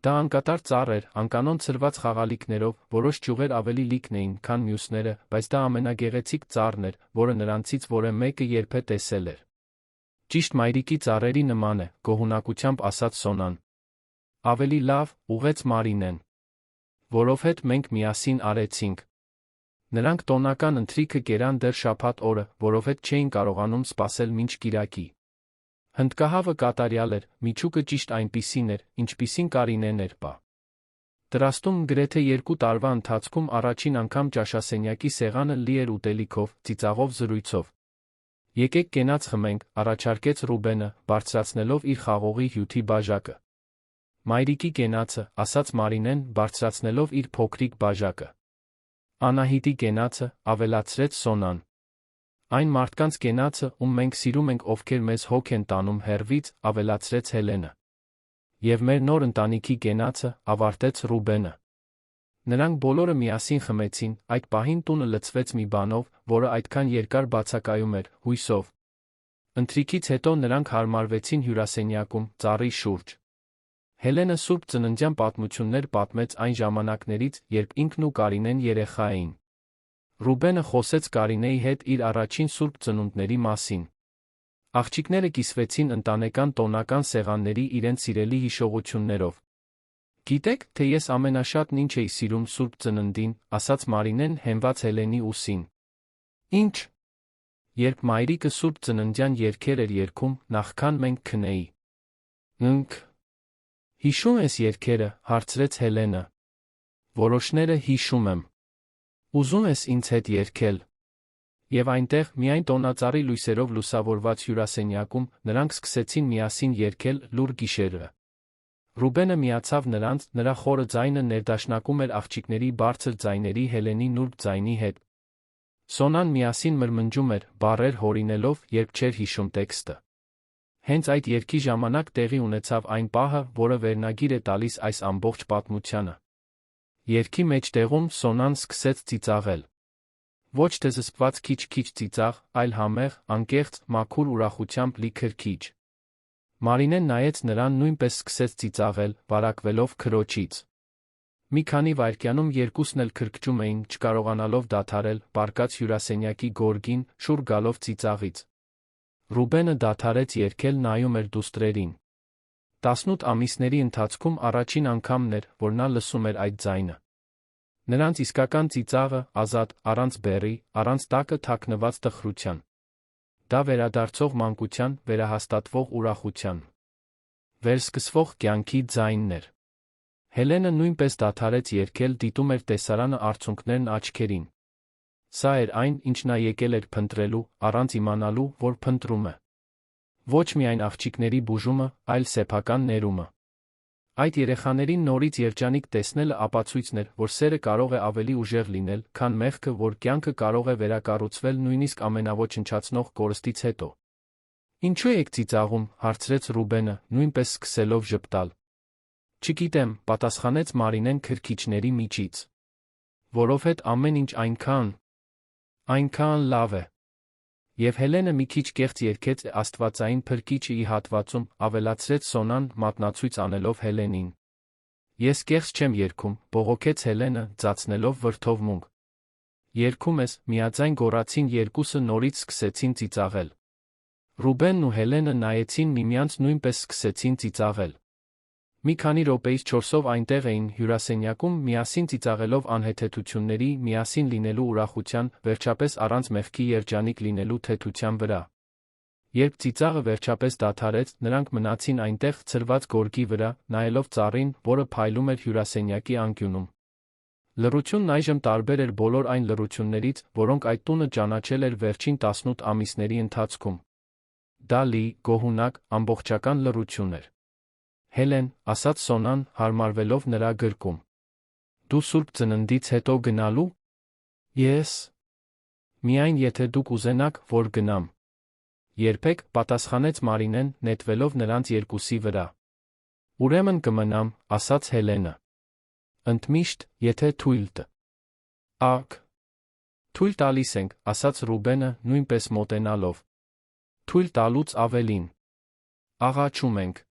Դա անկատար ծառ էր, անկանոն ցրված խաղալիքներով, որոշ ճյուղեր ավելի լիքն էին, քան մյուսները, բայց դա ամենագեղեցիկ ծառն էր, որը նրանցից որը մեկը երբեք տեսել էր։ Ճիշտ մայրիկի ծառերի նման է, գոհունակությամբ ասաց Սոնան։ Ավելի լավ, ուղղեց Մարինեն։ Որովհետ մենք միասին արեցինք։ Նրանք տոնական ընթրիքը կերան դեռ շաբաթ օրը, որովհետ չէին կարողանում սպասել մինչ կիրակի։ Հնդկահավը կատարյալ էր, միջուկը ճիշտ այնպիսին էր, ինչպիսին Կարինեն էր պա։ Տրաստում գրեթե 2 տարվա ընթացքում առաջին անգամ ճաշասենյակի սեղանը լի էր ուտելիքով, ծիծաղով զրույցով։ Եկեք կենաց խմենք, առաջարկեց Ռուբենը, բարձրացնելով իր խաղողի հյութի բաժակը։ Մայրիկի կենացը, ասաց Մարինեն, բարձրացնելով իր փոքրիկ բաժակը։ Անահիտի կենացը, ավելացրեց Սոնան։ Այն մարդկանց կենացը, ում մենք սիրում ենք, ովքեր մեզ հոգ են տանում հեռվից, ավելացրեց Հելենը։ Եվ մեր նոր ընտանիքի կենացը, ավարտեց Ռուբենը։ Նրանք բոլորը միասին խմեցին, այդ պահին տունը լցվեց մի բանով, որը այդքան երկար բացակայում էր, հույսով։ Ընթրիքից հետո նրանք հարմարվեցին հյուրասենյակում, ծառի շուրջ։ Հելենը Սուրբ Ծննդյան պատմություններ պատմեց այն ժամանակներից, երբ ինքն ու Կարինեն երեխա էին։ Ռուբենը խոսեց Կարինեի հետ իր առաջին Սուրբ Ծնունդների մասին։ Աղջիկները կիսվեցին ընտանեկան տոնական սեղանների իրենց սիրելի հիշողություններով։ «Գիտեք, թե ես ամենաշատն ինչ էի սիրում Սուրբ Ծննդին», ասաց Մարինեն հենված Հելենի ուսին։ «Ինչ»։ Երբ մայրիկը Սուրբ Ծննդյան երգեր էր երգում, նախքան մենք քնեի։ «Ընք»։ Հիշում ես երգերը, հարցրեց Հելենը։ Որոշները հիշում եմ։ Ուզում ես ինձ հետ երգել։ Եվ այնտեղ, միայն տոնածառի լույսերով լուսավորված հյուրասենյակում, նրանք սկսեցին միասին երգել լուռ գիշերը։ Ռուբենը միացավ նրանց, նրա խորը ձայնը ներդաշնակում էր աղջիկների բարձր ձայների Հելենի նուրբ ձայնի հետ։ Սոնան միասին մրմնջում էր, բառեր հորինելով, երբ չէր հիշում տեքստը։ Հենց այդ երգի ժամանակ տեղի ունեցավ այն պահը, որը վերնագիր է տալիս այս ամբողջ պատմությանը։ Երգի մեջտեղում Սոնան սկսեց ծիծաղել։ Ոչ թե զսպված քիչ-քիչ ծիծաղ, այլ համեղ, անկեղծ, մաքուր ուրախությամբ լի քրքիջ։ Մարինեն նայեց նրան, նույնպես սկսեց ծիծաղել, վարակվելով քրոջից։ Մի քանի վայրկյանում երկուսն էլ քրքջում էին, չկարողանալով դադարել, պառկած հյուրասենյակի գորգին, շուռ գալով ծիծաղից։ Ռուբենը դադարեց երգել, նայում էր դուստրերին։ 18 ամիսների ընթացքում առաջին անգամն էր, որ նա լսում էր այդ ձայնը։ Նրանց իսկական ծիծաղը, ազատ, առանց բեռի, առանց տակը թաքնված տխրության։ Դա վերադարձող մանկության, վերահաստատվող ուրախության, վերսկսվող կյանքի ձայնն էր։ Հելենը նույնպես դադարեց երգել, դիտում էր տեսարանը արցունքներն աչքերին։ Սա էր այն, ինչ նա եկել էր փնտրելու, առանց իմանալու, որ փնտրում է։ Ոչ միայն աղջիկների բուժումը, այլ սեփական ներումը։ Այդ երեխաներին նորից երջանիկ տեսնելը ապացույցն էր, որ սերը կարող է ավելի ուժեղ լինել, քան մեղքը, որ կյանքը կարող է վերակառուցվել նույնիսկ ամենաոչնչացնող կորստից հետո։ Ինչու եք ծիծաղում, հարցրեց Ռուբենը, նույնպես սկսելով ժպտալ։ Չգիտեմ, պատասխանեց Մարինեն քրքիջների միջից։ Որովհետև ամեն ինչ այնքան լավ է։ Եվ Հելենը մի քիչ կեղծ երգեց աստվածային փրկիչը ի հատվածում, ավելացրեց Սոնան, մատնացույց անելով Հելենին։ Ես կեղծ չեմ երգում, բողոքեց Հելենը, ձացնելով վրդովմունք։ Երգում ես, միաձայն գոռացին երկուսը, նորից սկսեցին ծիծաղել։ Ռուբենն ու Հելենը նայեցին միմյանց, նույնպես սկսեցին ծիծաղել։ Մի քանի րոպեից 4-ով այնտեղ էին, հյուրասենյակում, միասին ծիծաղելով անհեթեթությունների, միասին լինելու ուրախության, վերջապես առանց մեղքի երջանիկ լինելու թեթության վրա։ Երբ ծիծաղը վերջապես դադարեց, նրանք մնացին այնտեղ, ցրված գորգի վրա, նայելով ծառին, որը փայլում էր հյուրասենյակի անկյունում։ Լռությունն այժմ տարբեր էր բոլոր այն լռություններից, որոնք այդ տունը ճանաչել էր վերջին 18 ամիսների ընթացքում։ Դա լի, գոհունակ, ամբողջական լռություն էր։ Հելեն, ասաց Սոնան, հարմարվելով նրա գրկում։ Դու Սուրբ Ծննդից հետո գնալու։ Ես։ Միայն եթե դուք ուզենաք, որ գնամ։ Երբեք, պատասխանեց Մարինեն, նետվելով նրանց երկուսի վրա։ Ուրեմն կմնամ, ասաց Հելենը։ Ընդմիշտ, եթե թույլ տաք։ Թույլ տալիս ենք, ասաց Ռուբենը, նույնպես մոտենալով։ Թույլ տալուց ավելին։ Աղաչում ենք։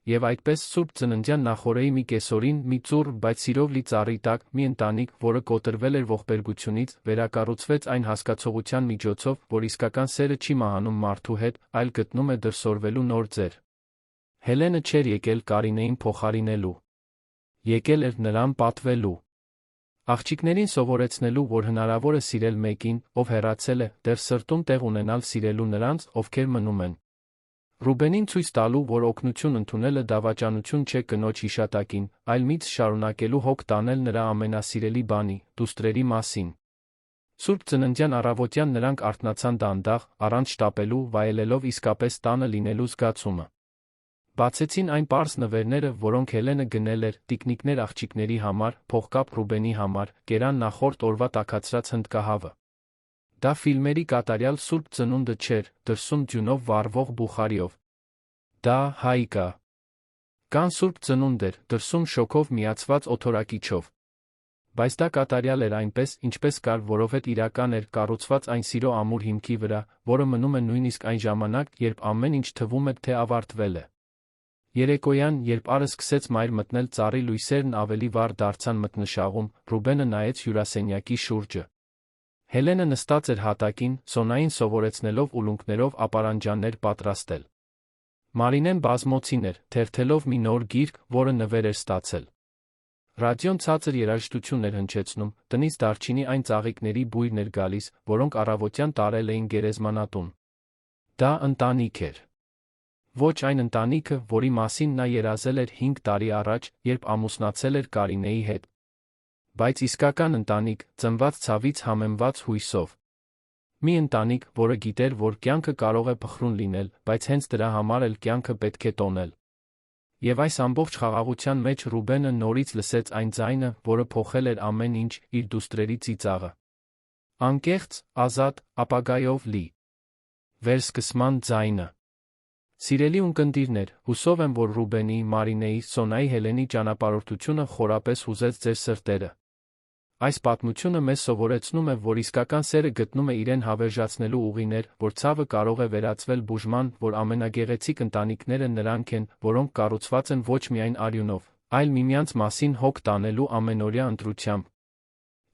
Եվ այդպես Սուրբ Ծննդյան նախօրեի մի կեսօրին, մի ծուռ, բայց սիրով լի ծառի տակ, մի ընտանիք, որը կոտրվել էր ողբերգությունից, վերակառուցվեց այն հասկացողության միջոցով, որ իսկական սերը չի մահանում մարդու հետ, այլ գտնում է դրսևորվելու նոր ձեր։ Հելենը չէր եկել Կարինեին փոխարինելու։ Եկել էր նրան պատվելու։ Աղջիկներին սովորեցնելու, որ հնարավոր է սիրել մեկին, ով հեռացել է, դեռ սրտում տեղ ունենալ սիրելու նրանց, ովքեր մնում են։ Ռուբենին ցույց տալու, որ օգնություն ընդունելը դավաճանություն չէ կնոջ հիշատակին, այլ միծ շարունակելու հոգ տանել նրա ամենասիրելի բանի, դուստրերի մասին։ Սուրբ Ծննդյան առավոտյան նրանք արթնացան դանդաղ, առանց շտապելու, վայելելով իսկապես տանը լինելու զգացումը։ Բացեցին այն պարզ նվերները, որոնք Հելենը գնել էր, տիկնիկներ աղջիկների համար, փողկապ Ռուբենի համար, կերան նախորդ օրվա տաքացրած հնդկահավը։ Դա ֆիլմերի կատարյալ Սուրբ Ծնունդը չէր, դրսում ձյունով վառվող բուխարիով։ Դա Հայկա Կան սուրբ ծնունդեր, դրսում շոգով միացված օթորակիչով։ Բայց դա կատարյալ էր այնպես, ինչպես կար, որովհետև իրական էր, կառուցված այն սիրո ամուր հիմքի վրա, որը մնում է նույնիսկ այն ժամանակ, երբ ամեն ինչ թվում էր, թե ավարտվել է։ Երեկոյան, երբ առը սկսեց մայր մտնել ծառի լույսերն ավելի վառ դարձան մթնշաղում, Ռուբենը նայեց հյուրասենյակի շուրջը։ Հելենը նստած էր հատակին, Սոնային սովորեցնելով ուլունքներով ապարանջաններ պատրաստել։ Մարինեն բազմոցին էր, թերթելով մի նոր գիրք, որը նվեր էր ստացել։ Ռադիոն ցածր երաժշտություն էր հնչեցնում, տնից դարչինի այն ծաղիկների բույրն էր գալիս, որոնք առավոտյան տարել էին գերեզմանատուն։ Դա ընտանիք էր։ Ոչ այն ընտանիքը, որի մասին նա երազել էր 5 տարի առաջ, երբ ամուսնացել էր Կարինեի հետ։ Բայց իսկական ընտանիք, ծնված ցավից համեմված հույսով։ Մի ընտանիք, որը գիտեր, որ կյանքը կարող է փխրուն լինել, բայց հենց դրա համար էլ կյանքը պետք է տոնել։ Եվ այս ամբողջ խաղաղության մեջ Ռուբենը նորից լսեց այն ձայնը, որը փոխել էր ամեն ինչ, իր դուստրերի ծիծաղը։ Անկեղծ, ազատ, ապագայով լի։ Վերսկսման ձայնը։ Սիրելի ունկնդիրներ, հուսով եմ, որ Ռուբենի, Մարինեի, Սոնայի, Հելենի ճանապարհորդությունը խորապես հուզեց ձեր սրտերը։ Այս պատմությունը մեզ սովորեցնում է, որ իսկական սերը գտնում է իրեն հավերժացնելու ուղիներ, որ ցավը կարող է վերածվել բուժման, որ ամենագեղեցիկ ընտանիքները նրանք են, որոնք կառուցված են ոչ միայն արյունով, այլ միմյանց մասին հոգ տանելու ամենօրյա ընտրությամբ։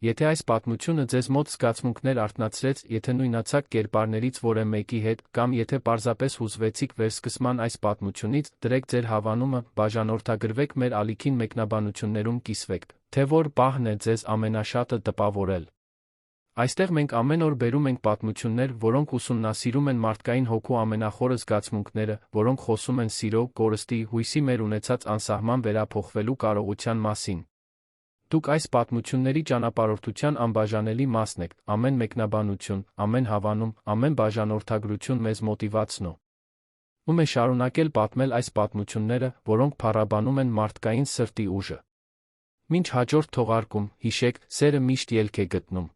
Եթե այս պատմությունը ձեզ մոտ զգացմունքներ արթնացրեց, եթե նույնացաք կերպարներից որևէ մեկի հետ, կամ եթե պարզապես հուզվեցիք վերսկսման այս պատմությունից, դրեք ձեր հավանումը, բաժանորդագրվեք մեր ալիքին մեկնաբանություններում կիսվեք, թե որ պահն է ձեզ ամենաշատը տպավորել։ Այստեղ մենք ամեն օր բերում ենք պատմություններ, որոնք ուսումնասիրում են մարդկային հոգու ամենախորը զգացմունքները, որոնք խոսում են սիրո, կորստի, հույսի մեր ունեցած անսահման վերափոխվելու կարողության մասին։ Դուք այս պատմությունների ճանապարհորդության անբաժանելի մասն եք, ամեն մեկնաբանություն, ամեն հավանում, ամեն բաժանորդագրություն մեզ մոտիվացնո։ Ում է շարունակել պատմել այս պատմությունները, որոնք փառաբանում են մարդկային սրտի ուժը։ Մինչ հաջորդ թողարկում, հիշեք, սերը միշտ ելք է գտնում։